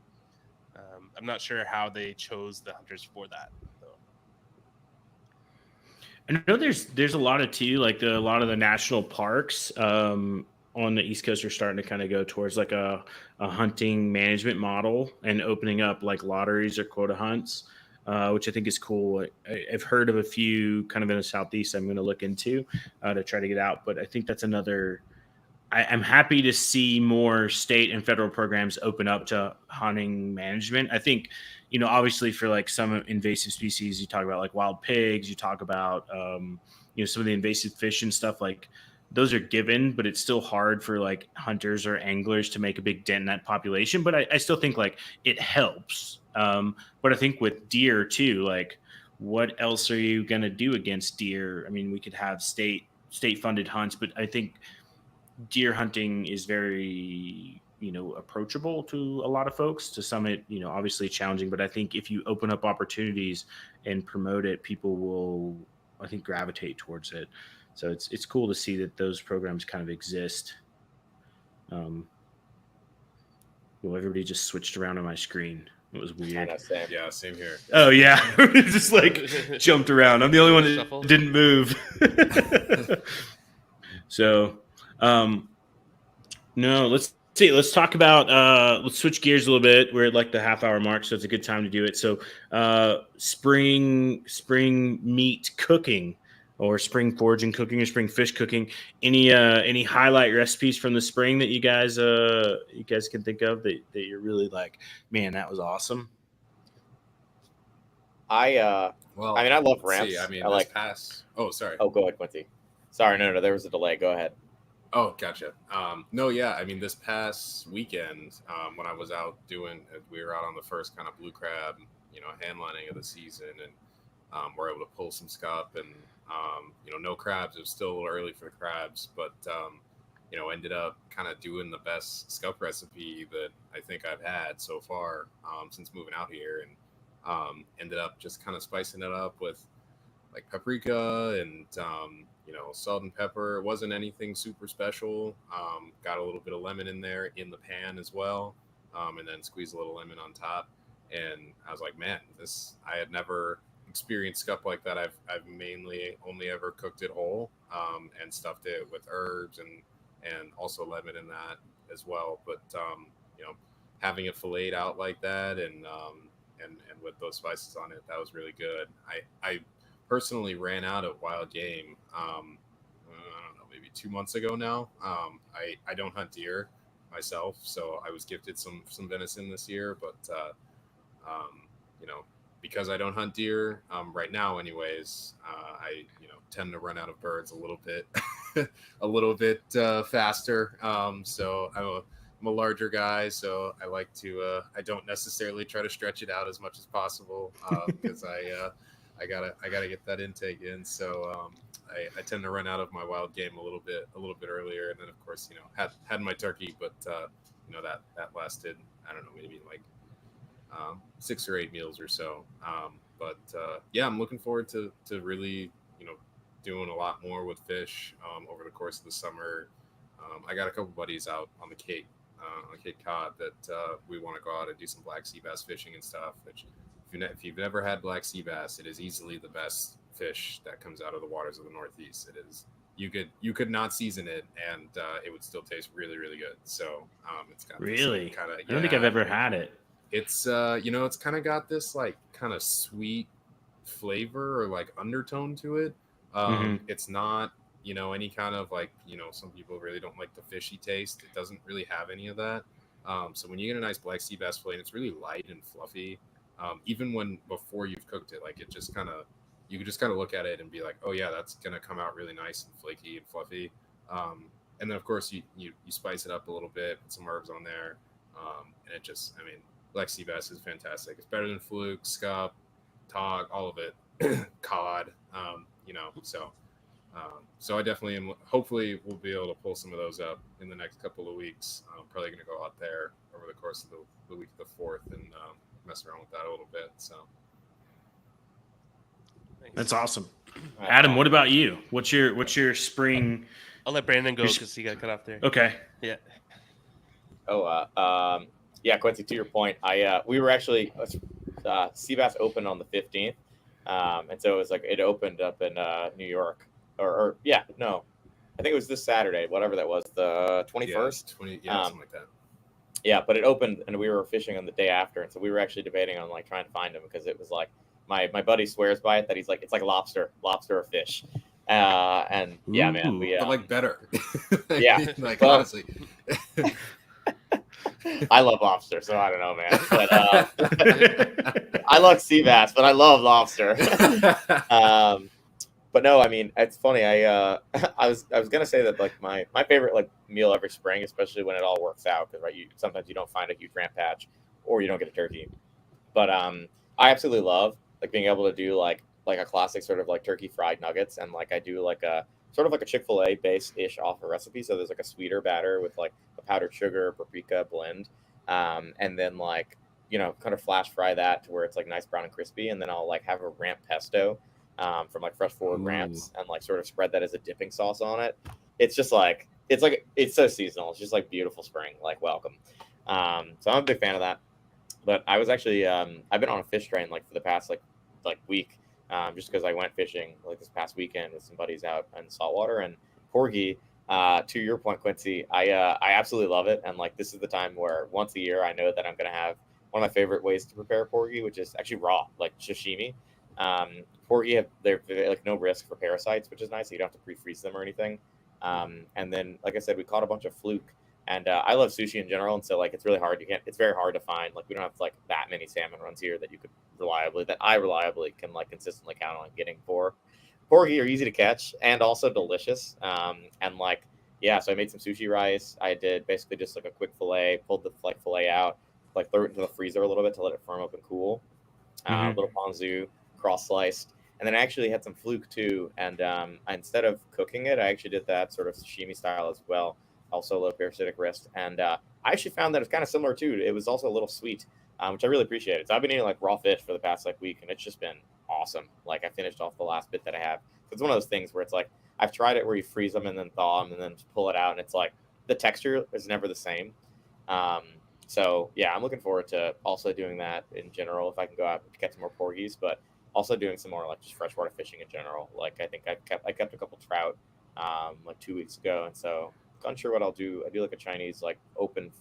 Speaker 2: I'm not sure how they chose the hunters for that, though.
Speaker 1: I know there's a lot of too, like a lot of the national parks on the East Coast are starting to kind of go towards like a hunting management model and opening up like lotteries or quota hunts, which I think is cool. I've heard of a few kind of in the Southeast I'm going to look into to try to get out, but I think that's another. I'm happy to see more state and federal programs open up to hunting management. I think, obviously for like some invasive species, you talk about like wild pigs, you talk about, some of the invasive fish and stuff, like those are given, but it's still hard for like hunters or anglers to make a big dent in that population. But I still think like it helps. But I think with deer too, like what else are you going to do against deer? I mean, we could have state funded hunts, but I think deer hunting is very approachable to a lot of folks. To some it obviously challenging, but I think if you open up opportunities and promote it, people will, I think, gravitate towards it. So it's cool to see that those programs kind of exist. Well, everybody just switched around on my screen. It was weird.
Speaker 4: Same.
Speaker 3: Yeah, same here.
Speaker 1: Oh yeah, just like jumped around. I'm the only one that
Speaker 2: Shuffle.
Speaker 1: didn't move. So no, let's see. Let's talk about let's switch gears a little bit. We're at like the half-hour mark, so it's a good time to do it. So spring meat cooking, or spring foraging cooking, or spring fish cooking. Any highlight recipes from the spring that you guys can think of that you're really like, man, that was awesome?
Speaker 3: Well,
Speaker 4: I mean, I love
Speaker 3: let's
Speaker 4: ramps.
Speaker 3: see, I mean,
Speaker 4: I like.
Speaker 3: Oh, sorry.
Speaker 4: Oh, go ahead, Quincy. Sorry, no, there was a delay. Go ahead.
Speaker 3: Oh, gotcha. No, yeah. I mean, this past weekend, when I was out we were out on the first kind of blue crab, hand lining of the season, and we're able to pull some scup, and no crabs. It was still a little early for the crabs, but ended up kind of doing the best scup recipe that I think I've had so far since moving out here, and ended up just kind of spicing it up with like paprika and salt and pepper. It wasn't anything super special. Got a little bit of lemon in there in the pan as well, and then squeezed a little lemon on top. And I was like, man, I had never experienced scup like that. I've mainly only ever cooked it whole, and stuffed it with herbs and also lemon in that as well. But having it filleted out like that and with those spices on it, that was really good. I personally ran out of wild game. I don't know, maybe 2 months ago now. I don't hunt deer myself, so I was gifted some venison this year, but because I don't hunt deer right now, anyways, I tend to run out of birds a little bit, faster. So I'm a larger guy, so I like to. I don't necessarily try to stretch it out as much as possible because I gotta get that intake in. So I tend to run out of my wild game a little bit earlier, and then of course had my turkey, but that lasted, I don't know, maybe like 6 or 8 meals or so. But I'm looking forward to really doing a lot more with fish over the course of the summer. I got a couple buddies out on the Cape Cod that we want to go out and do some black sea bass fishing and stuff. Which if you've never had black sea bass, it is easily the best fish that comes out of the waters of the Northeast. It is. You could not season it, and it would still taste really, really good. So it's got
Speaker 1: Really
Speaker 3: kind of.
Speaker 1: I don't think I've ever had it.
Speaker 3: It's it's kind of got this like kind of sweet flavor or like undertone to it. It's not any kind of like some people really don't like the fishy taste. It doesn't really have any of that. So when you get a nice black sea bass fillet, and it's really light and fluffy. Even before you've cooked it, like it just kind of, you can just kind of look at it and be like, oh yeah, that's gonna come out really nice and flaky and fluffy. and then of course you spice it up a little bit, put some herbs on there, and it just, I mean, black sea bass is fantastic. It's better than fluke, scup, tog, all of it, cod, so I definitely am. Hopefully, we'll be able to pull some of those up in the next couple of weeks. I'm probably going to go out there over the course of the week of the 4th and mess around with that a little bit. So
Speaker 1: that's awesome. Adam, what about you? What's your spring?
Speaker 2: I'll let Brandon go because he got cut off there.
Speaker 1: Okay.
Speaker 2: Yeah.
Speaker 4: Yeah, Quincy, to your point, we were actually Sea Bass opened on the 15th, and so it was like it opened up in New York, I think it was this Saturday, whatever that was, the 21st.
Speaker 3: Something like that.
Speaker 4: Yeah, but it opened and we were fishing on the day after, and so we were actually debating on like trying to find him because it was like my buddy swears by it that he's like it's like lobster or fish, and yeah, man,
Speaker 3: but like better.
Speaker 4: Yeah,
Speaker 3: like honestly.
Speaker 4: I love lobster, so I don't know, man. But I love sea bass, but I love lobster. But no, I mean, it's funny. I was gonna say that like my favorite like meal every spring, especially when it all works out, because right, sometimes you don't find a huge ramp patch or you don't get a turkey. But I absolutely love like being able to do like a classic sort of like turkey fried nuggets, and like I do like a sort of like a Chick-fil-A base ish off a recipe. So there's like a sweeter batter with like a powdered sugar, paprika blend, and then like kind of flash fry that to where it's like nice brown and crispy, and then I'll like have a ramp pesto from like Fresh Forward ramps, and like sort of spread that as a dipping sauce on it. It's just like it's so seasonal. It's just like beautiful spring, like welcome. So I'm a big fan of that. But I was actually I've been on a fish train like for the past like week, just because I went fishing like this past weekend with some buddies out in saltwater and porgy. To your point, Quincy, I absolutely love it, and like this is the time where once a year I know that I'm gonna have one of my favorite ways to prepare porgy, which is actually raw, like sashimi. Porgy they're like no risk for parasites, which is nice. So you don't have to pre-freeze them or anything. And then, like I said, we caught a bunch of fluke, and I love sushi in general, and so like it's really hard. It's very hard to find. Like we don't have like that many salmon runs here that I reliably can like consistently count on getting for. Porgy are easy to catch and also delicious. And like so I made some sushi rice. I did basically just like a quick fillet, pulled the fillet out, like threw it into the freezer a little bit to let it firm up and cool. Little ponzu, cross sliced. And then I actually had some fluke too. And instead of cooking it, I actually did that sort of sashimi style as well. Also low parasitic risk. And I actually found that it's kind of similar too. It was also a little sweet, which I really appreciated. So I've been eating like raw fish for the past like week, and it's just been awesome. Like I finished off the last bit that I have. It's one of those things where it's like, I've tried it where you freeze them and then thaw them and then pull it out. And it's like, the texture is never the same. So yeah, I'm looking forward to also doing that in general. If I can go out and catch some more porgies, but also doing some more like just freshwater fishing in general. Like I think I kept a couple trout like 2 weeks ago, and so unsure what I'll do. I do like a Chinese like open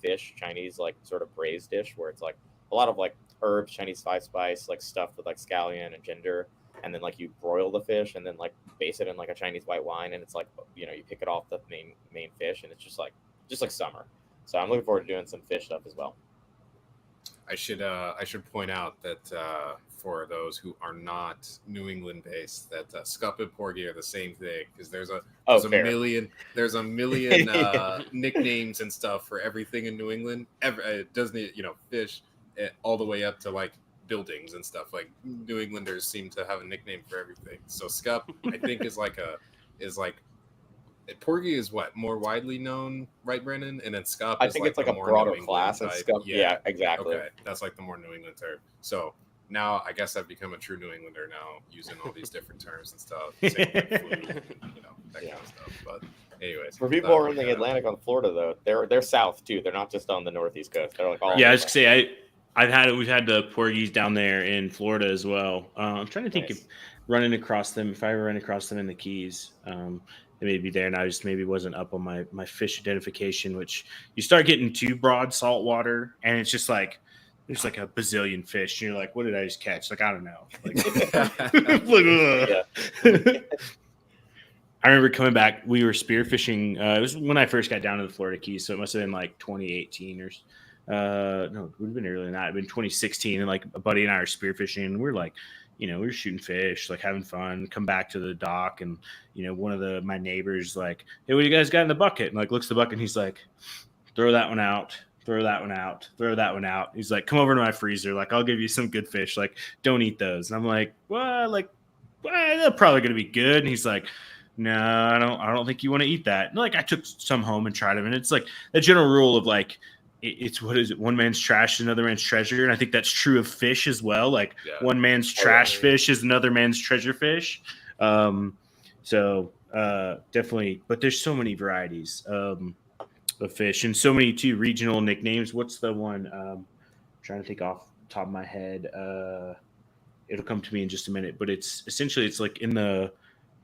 Speaker 4: fish Chinese like sort of braised dish where it's like a lot of like herbs, Chinese 5-spice like stuffed with like scallion and ginger, and then like you broil the fish and then like base it in like a Chinese white wine, and it's like you pick it off the main fish, and it's just like summer. So I'm looking forward to doing some fish stuff as well.
Speaker 3: I should point out that for those who are not New England based, that scup and porgy are the same thing, because there's a million nicknames and stuff for everything in New England. It doesn't fish all the way up to like buildings and stuff. Like New Englanders seem to have a nickname for everything. So scup I think is like porgy is what more widely known, right, Brandon? And then scup
Speaker 4: I think it's like a broader class of scup. Yeah, exactly.
Speaker 3: Okay, that's like the more New England term. So now I guess I've become a true New Englander now, using all these different terms and stuff. Same with food, that kind of stuff. But anyways,
Speaker 4: for people who are in the Atlantic on Florida, though, they're south too. They're not just on the northeast coast. They're like all.
Speaker 1: Yeah, I was gonna say we've had the porgies down there in Florida as well. I'm trying to think if I ever ran across them in the Keys. They may be there, and I just maybe wasn't up on my fish identification, which you start getting too broad saltwater, and it's just like there's like a bazillion fish, and you're like, what did I just catch? Like, I don't know. I remember coming back, we were spearfishing. It was when I first got down to the Florida Keys, so it must have been like 2018 or no, it would have been earlier than that. It'd been 2016, and like a buddy and I are spearfishing, and we're like we were shooting fish, like having fun, come back to the dock. And, one of my neighbors like, hey, what do you guys got in the bucket? And like looks at the bucket and he's like, throw that one out. Throw that one out. Throw that one out. He's like, come over to my freezer. Like, I'll give you some good fish. Like, don't eat those. And I'm like, well, they're probably going to be good. And he's like, no, I don't think you want to eat that. And like, I took some home and tried them. And it's like the general rule of like, it's what is it? One man's trash is another man's treasure. And I think that's true of fish as well. Like one man's trash fish is another man's treasure fish. So definitely, but there's so many varieties. Of fish and so many too regional nicknames. What's the one? Trying to think off the top of my head. It'll come to me in just a minute. But it's essentially like in the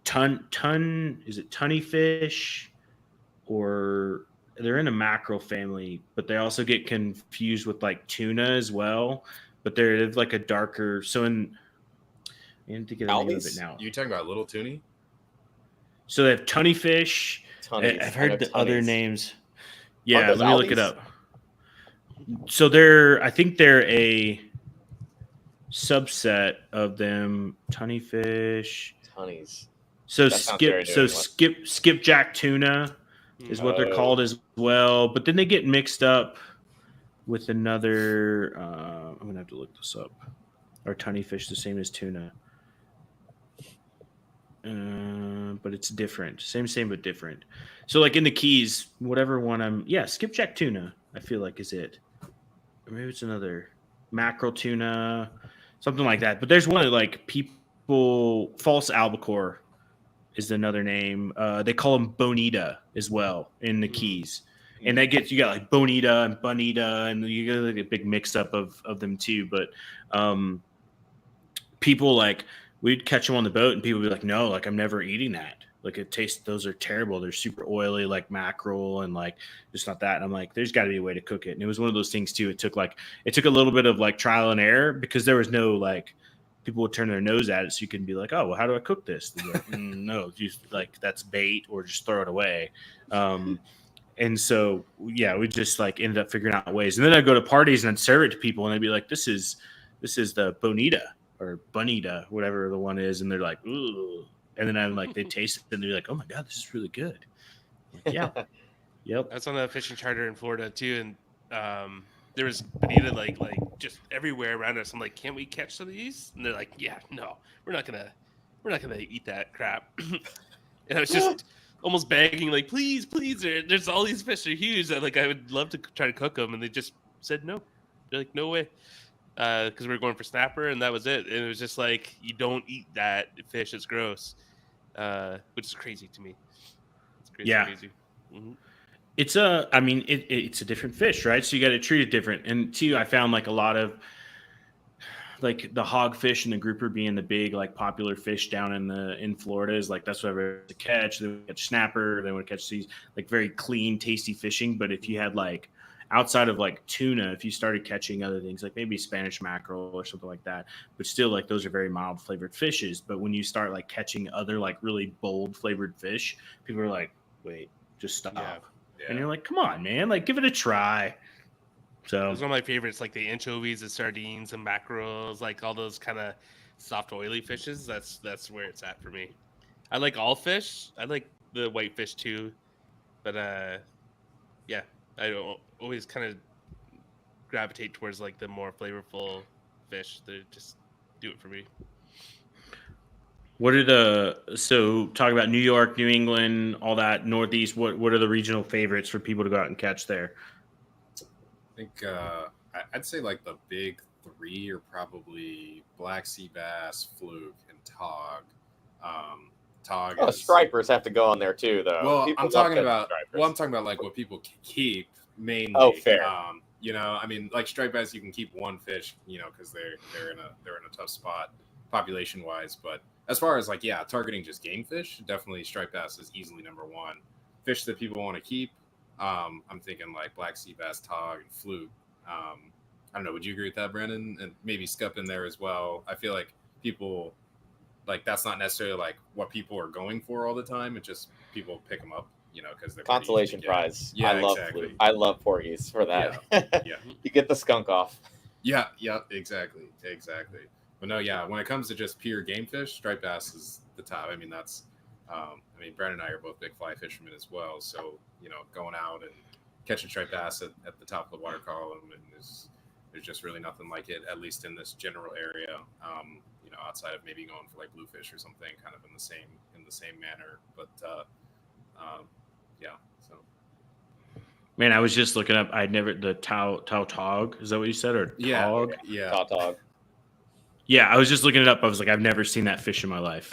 Speaker 1: ton. Is it tunny fish, or they're in a mackerel family? But they also get confused with like tuna as well. But they're like a darker. So I didn't think of the name of it now.
Speaker 3: You talking about little tunny?
Speaker 1: So they have tunny fish.
Speaker 4: Tunnies.
Speaker 1: I've heard the
Speaker 4: tunnies.
Speaker 1: other names. Yeah,
Speaker 4: Aren't
Speaker 1: let me
Speaker 4: those
Speaker 1: look it
Speaker 4: Aldi's?
Speaker 1: up. So I think they're a subset of them. Tunny fish.
Speaker 4: Tunnies.
Speaker 1: So
Speaker 4: That sounds very New England.
Speaker 1: skipjack tuna is what they're called as well. But then they get mixed up with another. I'm gonna have to look this up. Are tunny fish the same as tuna? But it's different. Same, but different. So like in the Keys, whatever one skipjack tuna, I feel like is it. Or maybe it's another mackerel tuna, something like that. But there's one that like people, false albacore is another name. They call them bonita as well in the Keys. And that you got like bonita and bonita, and you get like a big mix up of them too. But people like, we'd catch them on the boat and people would be like, no, like I'm never eating that. Like those are terrible. They're super oily, like mackerel, and like just not that. And I'm like, there's got to be a way to cook it. And it was one of those things too. It took a little bit of like trial and error because there was no like people would turn their nose at it. So you can be like, oh, well, how do I cook this? Like, no, just like that's bait or just throw it away. And so, yeah, we just like ended up figuring out ways. And then I'd go to parties and I'd serve it to people and they'd be like, this is the bonita or bonita, whatever the one is. And they're like, ooh. And then I'm like, they taste it and they're like, oh my God, this is really good. Like, yeah. Yep.
Speaker 2: I was on a fishing charter in Florida too. And there was bonita like just everywhere around us. I'm like, can't we catch some of these? And they're like, yeah, no, we're not gonna eat that crap. And I was just almost begging, like, please, there's all these fish are huge. I would love to try to cook them, and they just said no. They're like, no way, because we were going for snapper, and that was it. And it was just like, you don't eat that fish; it's gross, which is crazy to me. It's crazy.
Speaker 1: Yeah.
Speaker 2: Crazy. Mm-hmm.
Speaker 1: It's it's a different fish, right? So you got to treat it different. And too, I found like a lot of like the hogfish and the grouper being the big like popular fish down in Florida is like that's what everyone to catch. They would catch snapper, they would catch these like very clean, tasty fishing. But if you had like outside of like tuna, if you started catching other things like maybe Spanish mackerel or something like that, but still like those are very mild flavored fishes. But when you start like catching other like really bold flavored fish, people are like, wait, just stop.
Speaker 2: Yeah.
Speaker 1: And you're like, come on, man, like give it a try. So
Speaker 2: Those are one of my favorites, like the anchovies, the sardines, and mackerels, like all those kind of soft, oily fishes. That's where it's at for me. I like all fish. I like the white fish too, but yeah, I always kind of gravitate towards like the more flavorful fish. They just do it for me.
Speaker 1: what are so talk about New York, New England, all that Northeast? What are the regional favorites for people to go out and catch there?
Speaker 3: I think I'd say like the big three are probably black sea bass, fluke, and tog. Tog.
Speaker 4: Oh, stripers have to go on there too, though.
Speaker 3: Well,
Speaker 4: People
Speaker 3: I'm
Speaker 4: love
Speaker 3: talking
Speaker 4: catching
Speaker 3: about.
Speaker 4: stripers.
Speaker 3: Well, I'm talking about like what people can keep mainly.
Speaker 4: Oh, fair.
Speaker 3: You know, I mean, like striped bass, you can keep one fish, you know, because they're in a tough spot population wise. But as far as like targeting just game fish, definitely striped bass is easily number one. Fish that people want to keep. I'm thinking like black sea bass, tog, and fluke. I don't know. Would you agree with that, Brandon? And maybe scup in there as well. I feel like people like that's not necessarily like what people are going for all the time. It's just people pick them up, you know, because they're pretty
Speaker 4: Consolation
Speaker 3: easy to get.
Speaker 4: prize.
Speaker 3: Yeah,
Speaker 4: I love
Speaker 3: exactly.
Speaker 4: fluke. I love porgies for that.
Speaker 3: Yeah.
Speaker 4: You get the skunk off.
Speaker 3: Yeah, exactly. But no, yeah, when it comes to just pure game fish, striped bass is the top. I mean, that's, Brad and I are both big fly fishermen as well. So, going out and catching striped bass at the top of the water column, and there's just really nothing like it, at least in this general area. Outside of maybe going for like bluefish or something, kind of in the same manner. But yeah, so.
Speaker 1: Man, I was just looking up. I'd never the tautog. Is that what you said, or tog?
Speaker 3: Yeah.
Speaker 4: Tautog.
Speaker 1: Yeah, I was just looking it up. I was like, I've never seen that fish in my life.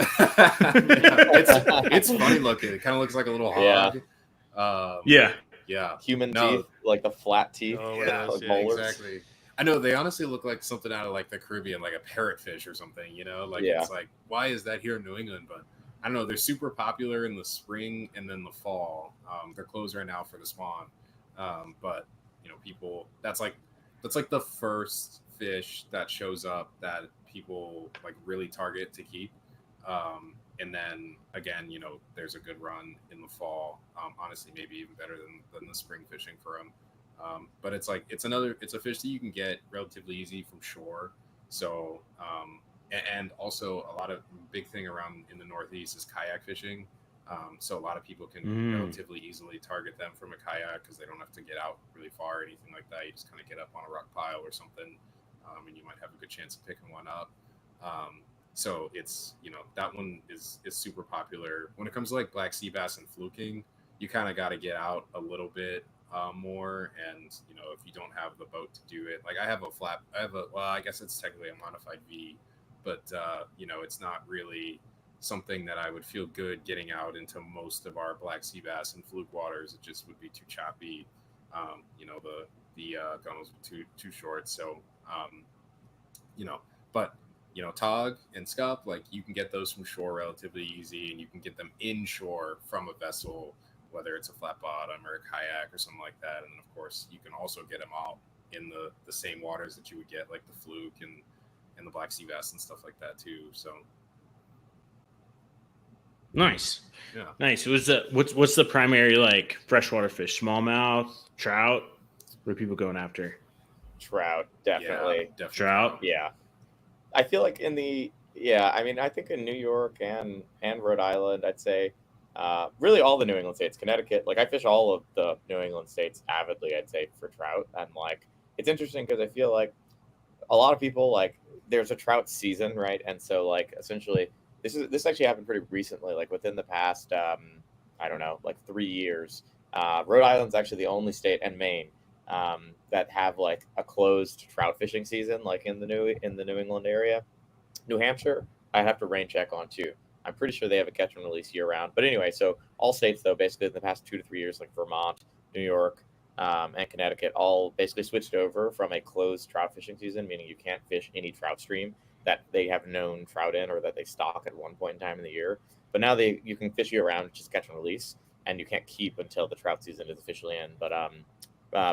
Speaker 3: It's funny looking. It kind of looks like a little hog.
Speaker 1: Yeah.
Speaker 3: Yeah.
Speaker 4: Human teeth, like the flat teeth.
Speaker 2: Oh,
Speaker 3: Yeah,
Speaker 4: like
Speaker 2: yeah,
Speaker 4: molars.
Speaker 3: exactly. I know they honestly look like something out of like the Caribbean, like a parrotfish or something, It's like, why is that here in New England? But I don't know. They're super popular in the spring and then the fall. They're closed right now for the spawn. But people, that's like the first fish that shows up that people like really target to keep. And then again, there's a good run in the fall. Honestly, maybe even better than the spring fishing for them. But it's a fish that you can get relatively easy from shore. So, and also a lot of big thing around in the Northeast is kayak fishing. So a lot of people can relatively easily target them from a kayak because they don't have to get out really far or anything like that. You just kind of get up on a rock pile or something, and you might have a good chance of picking one up. So it's, that one is super popular. When it comes to like black sea bass and fluking, you kind of got to get out a little bit more. And, if you don't have the boat to do it, like I guess it's technically a modified V, but, it's not really something that I would feel good getting out into most of our black sea bass and fluke waters. It just would be too choppy. The gunnels were too short. So, but tog and scup, like you can get those from shore relatively easy, and you can get them inshore from a vessel, whether it's a flat bottom or a kayak or something like that. And then of course you can also get them out in the same waters that you would get like the fluke and the black sea bass and stuff like that too. So
Speaker 1: Nice.
Speaker 3: yeah.
Speaker 1: Nice. What's the primary like freshwater fish? Smallmouth, trout? What are people going after?
Speaker 4: Trout, definitely.
Speaker 3: Yeah,
Speaker 1: Trout?
Speaker 4: Yeah. I feel like I think in New York and Rhode Island, I'd say really all the New England states, Connecticut, like I fish all of the New England states avidly, I'd say, for trout. And like, it's interesting because I feel like a lot of people, like there's a trout season, right? And so like, essentially this actually happened pretty recently, like within the past, I don't know, like 3 years. Rhode Island's actually the only state, and Maine, that have like a closed trout fishing season, like in the New England area. New Hampshire, I have to rain check on too. I'm pretty sure they have a catch and release year round. But anyway, so all states though, basically in the past 2 to 3 years, like Vermont, New York, and Connecticut, all basically switched over from a closed trout fishing season, meaning you can't fish any trout stream that they have known trout in or that they stock at one point in time in the year. But now you can fish year round, just catch and release, and you can't keep until the trout season is officially in. But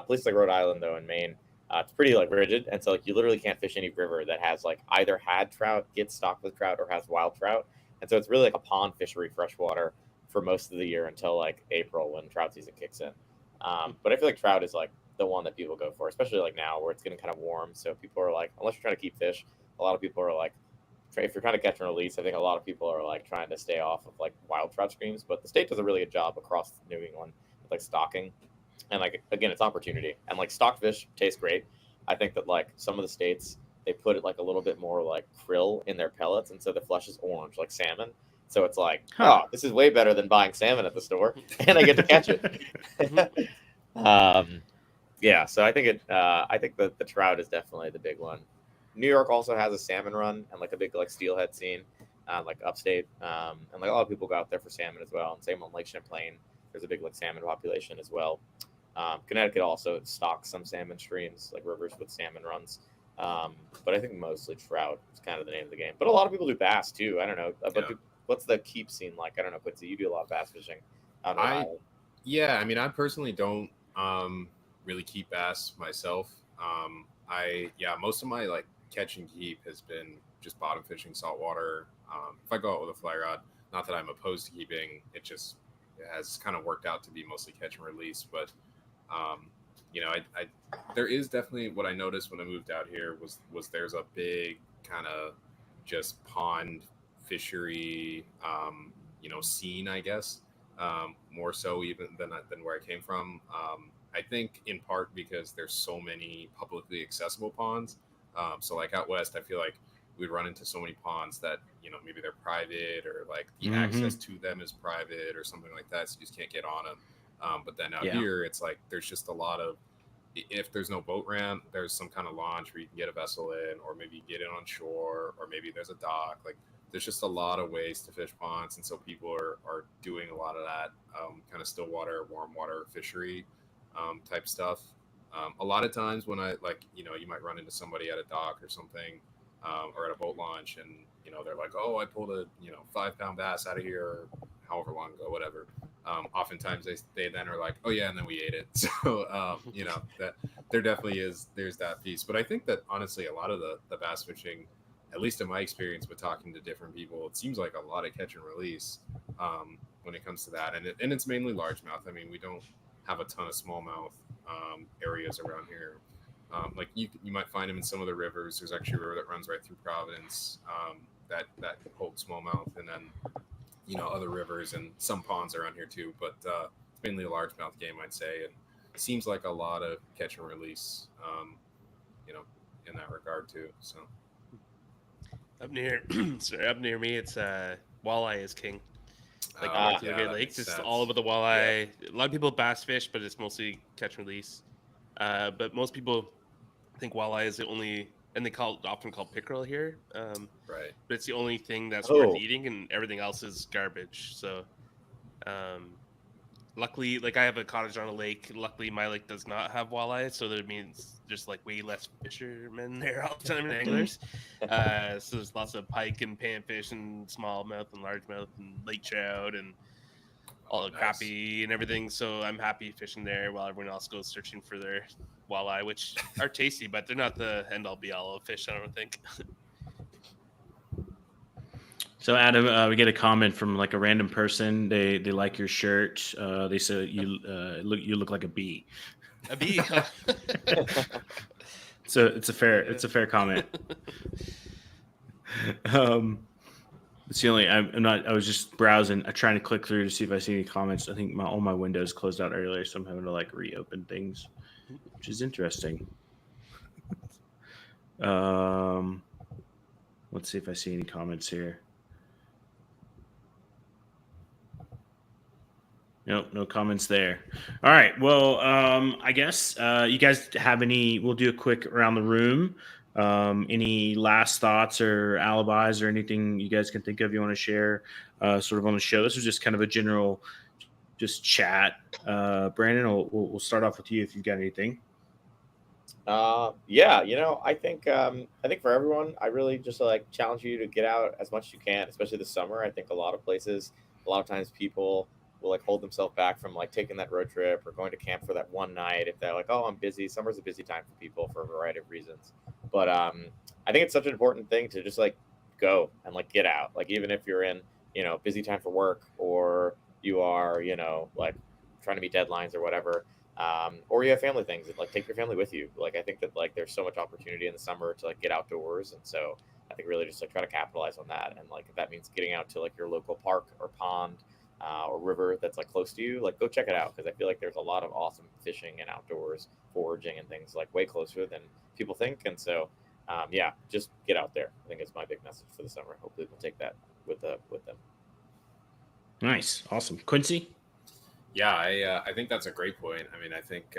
Speaker 4: places like Rhode Island though and Maine, it's pretty like rigid, and so like you literally can't fish any river that has like either had trout, gets stocked with trout, or has wild trout. And so it's really like a pond fishery, freshwater, for most of the year until like April when trout season kicks in. But I feel like trout is like the one that people go for, especially like now where it's getting kind of warm. So people are like, unless you're trying to keep fish, a lot of people are like, if you're trying to catch and release, I think a lot of people are like trying to stay off of like wild trout streams. But the state does a really good job across New England with like stocking. And like, again, it's opportunity. And like stocked fish taste great. I think that like some of the states, they put it like a little bit more like krill in their pellets, and so the flesh is orange like salmon. So it's like, oh, this is way better than buying salmon at the store, and I get to catch it. Yeah, so I think that the trout is definitely the big one. New York also has a salmon run and like a big like steelhead scene, like upstate, and like a lot of people go out there for salmon as well. And same on Lake Champlain, there's a big like salmon population as well. Connecticut also stocks some salmon streams, like rivers with salmon runs. But I think mostly trout is kind of the name of the game. But a lot of people do bass too. I don't know. But what's the keep scene like? I don't know, Quincy. You do a lot of bass fishing.
Speaker 3: I personally don't really keep bass myself. Most of my like catch and keep has been just bottom fishing saltwater. If I go out with a fly rod, not that I'm opposed to keeping, it has kind of worked out to be mostly catch and release. But you know, I there is definitely what I noticed when I moved out here was there's a big kind of just pond fishery, you know, scene, I guess, more so even than where I came from. I think in part because there's so many publicly accessible ponds. So like out west, I feel like we'd run into so many ponds that, you know, maybe they're private or like the access to them is private or something like that, so you just can't get on them. But then out here, it's like there's just a lot of, if there's no boat ramp, there's some kind of launch where you can get a vessel in, or maybe get in on shore, or maybe there's a dock. Like there's just a lot of ways to fish ponds, and so people are doing a lot of that kind of still water, warm water fishery type stuff. A lot of times when I, like, you know, you might run into somebody at a dock or something, or at a boat launch, and you know they're like, "Oh, I pulled a 5-pound bass out of here, however long ago, whatever." Oftentimes they then are like, "Oh yeah," and then we ate it. So you know, that there's that piece. But I think that honestly, a lot of the bass fishing, at least in my experience with talking to different people, it seems like a lot of catch and release when it comes to that, and it's mainly largemouth. I mean, we don't have a ton of smallmouth areas around here. Like you might find them in some of the rivers. There's actually a river that runs right through Providence that holds smallmouth, and then, you know, other rivers and some ponds around here too. But it's mainly a largemouth game, I'd say, and it seems like a lot of catch and release, you know, in that regard too. So
Speaker 2: up near me, it's walleye is king. Like the Great Lakes, just all over the walleye. Yeah. A lot of people bass fish, but it's mostly catch and release. But most people think walleye is the only, and they often call pickerel here.
Speaker 3: Right.
Speaker 2: But it's the only thing that's worth eating, and everything else is garbage. So, luckily, like I have a cottage on a lake. Luckily, my lake does not have walleye, so that means there's like way less fishermen there all the time and anglers. So there's lots of pike and panfish and smallmouth and largemouth and lake trout and all the crappie and everything. So I'm happy fishing there while everyone else goes searching for their walleye, which are tasty, but they're not the end all be all of fish, I don't think.
Speaker 1: So Adam, we get a comment from like a random person. They like your shirt. They say you look like a bee.
Speaker 2: A bee.
Speaker 1: So it's a fair comment. It's the only. I'm not. I was just browsing. I'm trying to click through to see if I see any comments. I think all my windows closed out earlier, so I'm having to like reopen things, which is interesting. Let's see if I see any comments here. Nope, no comments there. All right. Well, I guess you guys have any? We'll do a quick around the room. Any last thoughts or alibis or anything you guys can think of you want to share sort of on the show? This was just kind of a general just chat. Brandon, we'll start off with you if you've got anything.
Speaker 4: Yeah, you know, I think for everyone, I really just like challenge you to get out as much as you can, especially this summer. I think a lot of times people will like hold themselves back from like taking that road trip or going to camp for that one night if they're like, oh, I'm busy. Summer's a busy time for people for a variety of reasons. But I think it's such an important thing to just like go and like get out. Like even if you're in, you know, busy time for work, or you are, you know, like trying to meet deadlines or whatever, or you have family things, like take your family with you. Like I think that like there's so much opportunity in the summer to like get outdoors, and so I think really just like try to capitalize on that. And like if that means getting out to like your local park or pond or river that's like close to you, like go check it out, because I feel like there's a lot of awesome fishing and outdoors foraging and things like way closer than people think. And so yeah, just get out there. I think it's my big message for the summer. Hopefully we'll take that with them.
Speaker 1: Nice. Awesome. Quincy?
Speaker 3: Yeah, I think that's a great point. I mean, I think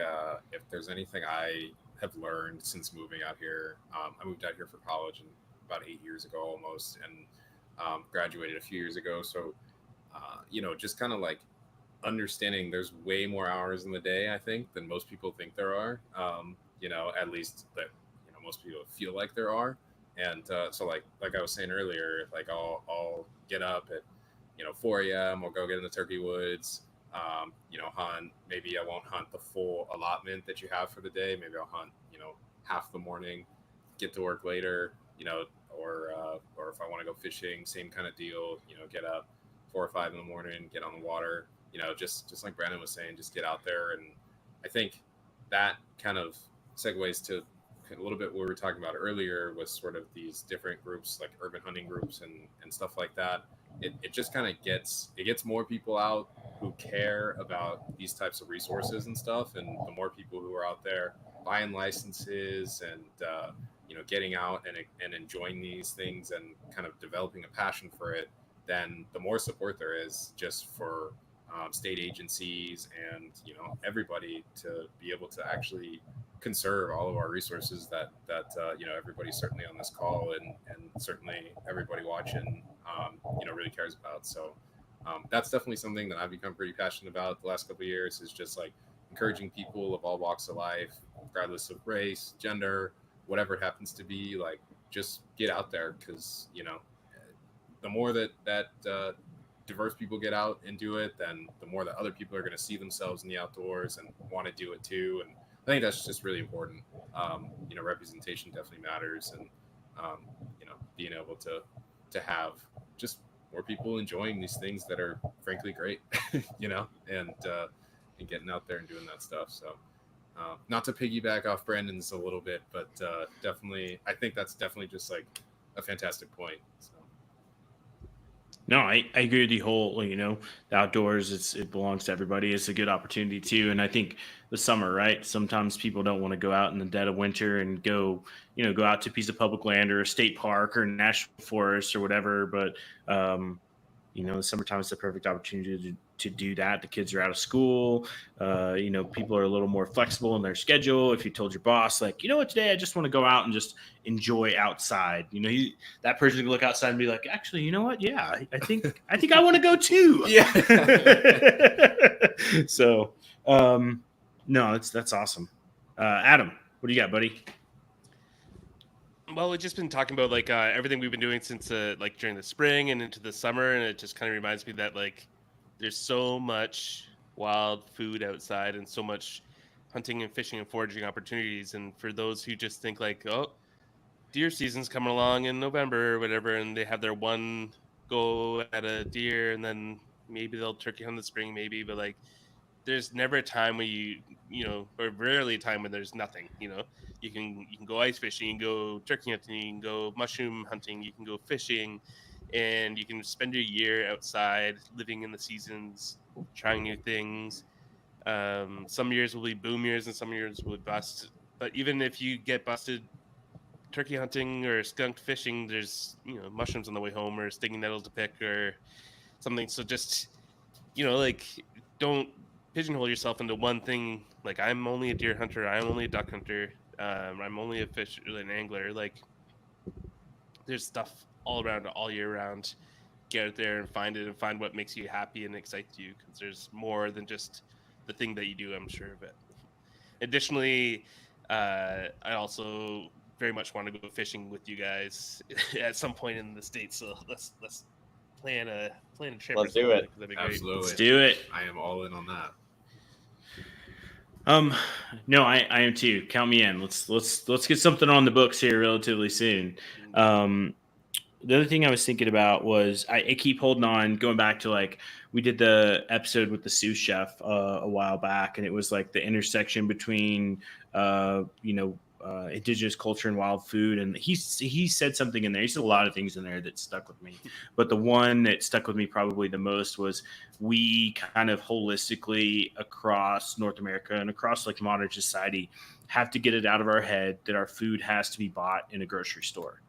Speaker 3: if there's anything I have learned since moving out here, I moved out here for college about 8 years ago almost, and graduated a few years ago. So, you know, just kind of like understanding there's way more hours in the day, I think, than most people think there are. You know, at least that, you know, most people feel like there are. And so like I was saying earlier, like I'll get up at, you know, 4 a.m. I'll go get in the turkey woods. You know, hunt. Maybe I won't hunt the full allotment that you have for the day. Maybe I'll hunt, you know, half the morning, get to work later, you know, or if I want to go fishing, same kind of deal, you know, get up 4 or 5 in the morning, get on the water, you know, just like Brandon was saying, just get out there. And I think that kind of segues to a little bit what we were talking about earlier, was sort of these different groups like urban hunting groups and stuff like that. It just kind of gets more people out who care about these types of resources and stuff, and the more people who are out there buying licenses and getting out and enjoying these things and kind of developing a passion for it, then the more support there is just for state agencies and everybody to be able to actually conserve all of our resources that everybody certainly on this call and certainly everybody watching really cares about. So that's definitely something that I've become pretty passionate about the last couple of years, is just like encouraging people of all walks of life, regardless of race, gender, whatever it happens to be, like just get out there, because the more that diverse people get out and do it, then the more that other people are going to see themselves in the outdoors and want to do it too. And I think that's just really important. Representation definitely matters, and being able to have just more people enjoying these things that are frankly great, and getting out there and doing that stuff. So not to piggyback off Brandon's a little bit, but definitely, I think that's definitely just like a fantastic point. So.
Speaker 1: No, I agree with the whole, the outdoors, it belongs to everybody. It's a good opportunity too. And I think the summer, right? Sometimes people don't want to go out in the dead of winter and go out to a piece of public land or a state park or national forest or whatever. But, the summertime is the perfect opportunity to do that. The kids are out of school. People are a little more flexible in their schedule. If you told your boss, like, today I just want to go out and just enjoy outside, that person can look outside and be like, actually, you know what? Yeah, I think I want to go too.
Speaker 3: Yeah.
Speaker 1: So, no, that's awesome. Adam, what do you got, buddy?
Speaker 2: Well, we've just been talking about like everything we've been doing since like during the spring and into the summer, and it just kind of reminds me that like there's so much wild food outside and so much hunting and fishing and foraging opportunities. And for those who just think like, oh, deer season's coming along in November or whatever, and they have their one go at a deer, and then maybe they'll turkey hunt in the spring, maybe, but like there's never a time when or rarely a time when there's nothing. You can go ice fishing, you can go turkey hunting, you can go mushroom hunting, you can go fishing, and you can spend your year outside, living in the seasons, trying new things. Some years will be boom years, and some years will be bust. But even if you get busted turkey hunting or skunk fishing, there's mushrooms on the way home or stinging nettles to pick or something. So just don't pigeonhole yourself into one thing. Like, I'm only a deer hunter, I'm only a duck hunter, I'm only a fish, an angler. Like, there's stuff all around, all year round. Get out there and find it, and find what makes you happy and excites you, because there's more than just the thing that you do, I'm sure of it. Additionally, I also very much want to go fishing with you guys at some point in the States. So let's plan a trip.
Speaker 4: Let's do it.
Speaker 2: That'd be great.
Speaker 3: Absolutely.
Speaker 1: Let's do it.
Speaker 3: I am all in on that.
Speaker 1: No, I am too. Count me in. Let's get something on the books here relatively soon. The other thing I was thinking about was I keep holding on, going back to like we did the episode with the sous chef a while back, and it was like the intersection between indigenous culture and wild food. And he said something in there. He said a lot of things in there that stuck with me. But the one that stuck with me probably the most was we kind of holistically across North America and across like modern society have to get it out of our head that our food has to be bought in a grocery store.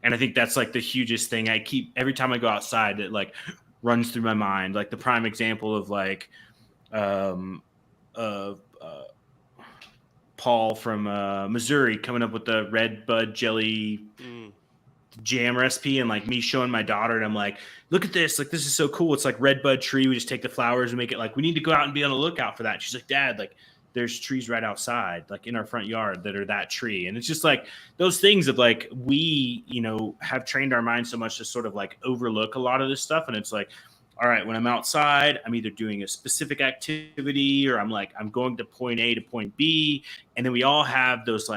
Speaker 1: And I think that's like the hugest thing. I keep every time I go outside, it like runs through my mind. Like the prime example of like Paul from Missouri coming up with the red bud jelly jam recipe, and like me showing my daughter, and I'm like, look at this, like this is so cool. It's like red bud tree. We just take the flowers and make it like we need to go out and be on the lookout for that. She's like, Dad, like there's trees right outside, like in our front yard that are that tree. And it's just like those things of like, we, have trained our minds so much to sort of like overlook a lot of this stuff. And it's like, all right, when I'm outside, I'm either doing a specific activity or I'm going to point A to point B. And then we all have those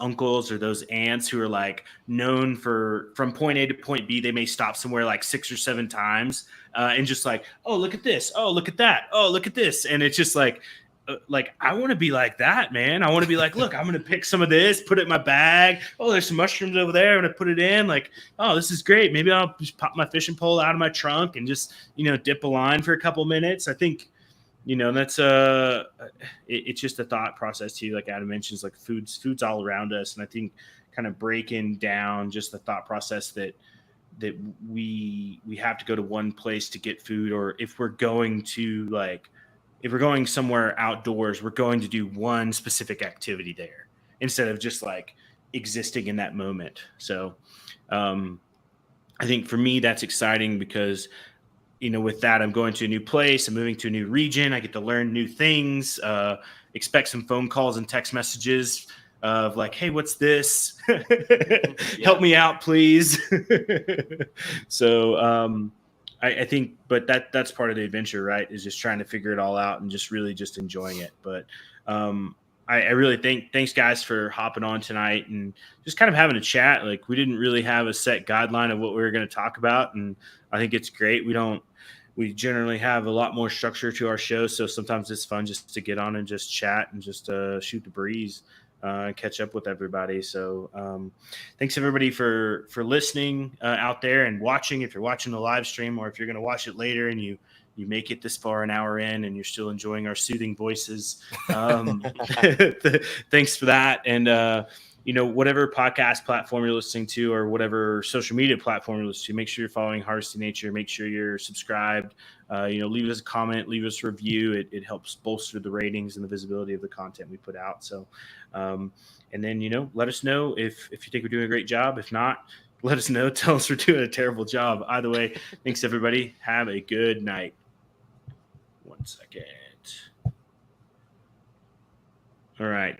Speaker 1: uncles or those aunts who are like known for from point A to point B. They may stop somewhere like 6 or 7 times and just like, oh, look at this. Oh, look at that. Oh, look at this. And it's just like, like I want to be like that, man. I want to be like, look, I'm going to pick some of this, put it in my bag. Oh, there's some mushrooms over there. I'm going to put it in. Like, oh, this is great. Maybe I'll just pop my fishing pole out of my trunk and just, dip a line for a couple minutes. I think, that's it's just a thought process too. Like Adam mentions, like food's all around us. And I think kind of breaking down just the thought process that we have to go to one place to get food, or if we're going somewhere outdoors, we're going to do one specific activity there instead of just like existing in that moment. So I think for me, that's exciting because, with that, I'm going to a new place, I'm moving to a new region. I get to learn new things, expect some phone calls and text messages of like, hey, what's this? Help me out, please. So I think, but that's part of the adventure, right? Is just trying to figure it all out and just really just enjoying it. But I really thanks guys for hopping on tonight and just kind of having a chat. Like we didn't really have a set guideline of what we were going to talk about. And I think it's great. We generally have a lot more structure to our show. So sometimes it's fun just to get on and just chat and just shoot the breeze. Catch up with everybody. So thanks everybody for listening out there and watching. If you're watching the live stream or if you're going to watch it later and you make it this far, an hour in, and you're still enjoying our soothing voices, thanks for that. And whatever podcast platform you're listening to or whatever social media platform you're listening to, make sure you're following Harvesting Nature. Make sure you're subscribed. Leave us a comment, leave us a review. It helps bolster the ratings and the visibility of the content we put out. So, and then, let us know if you think we're doing a great job. If not, let us know. Tell us we're doing a terrible job. Either way, thanks everybody. Have a good night. 1 second. All right.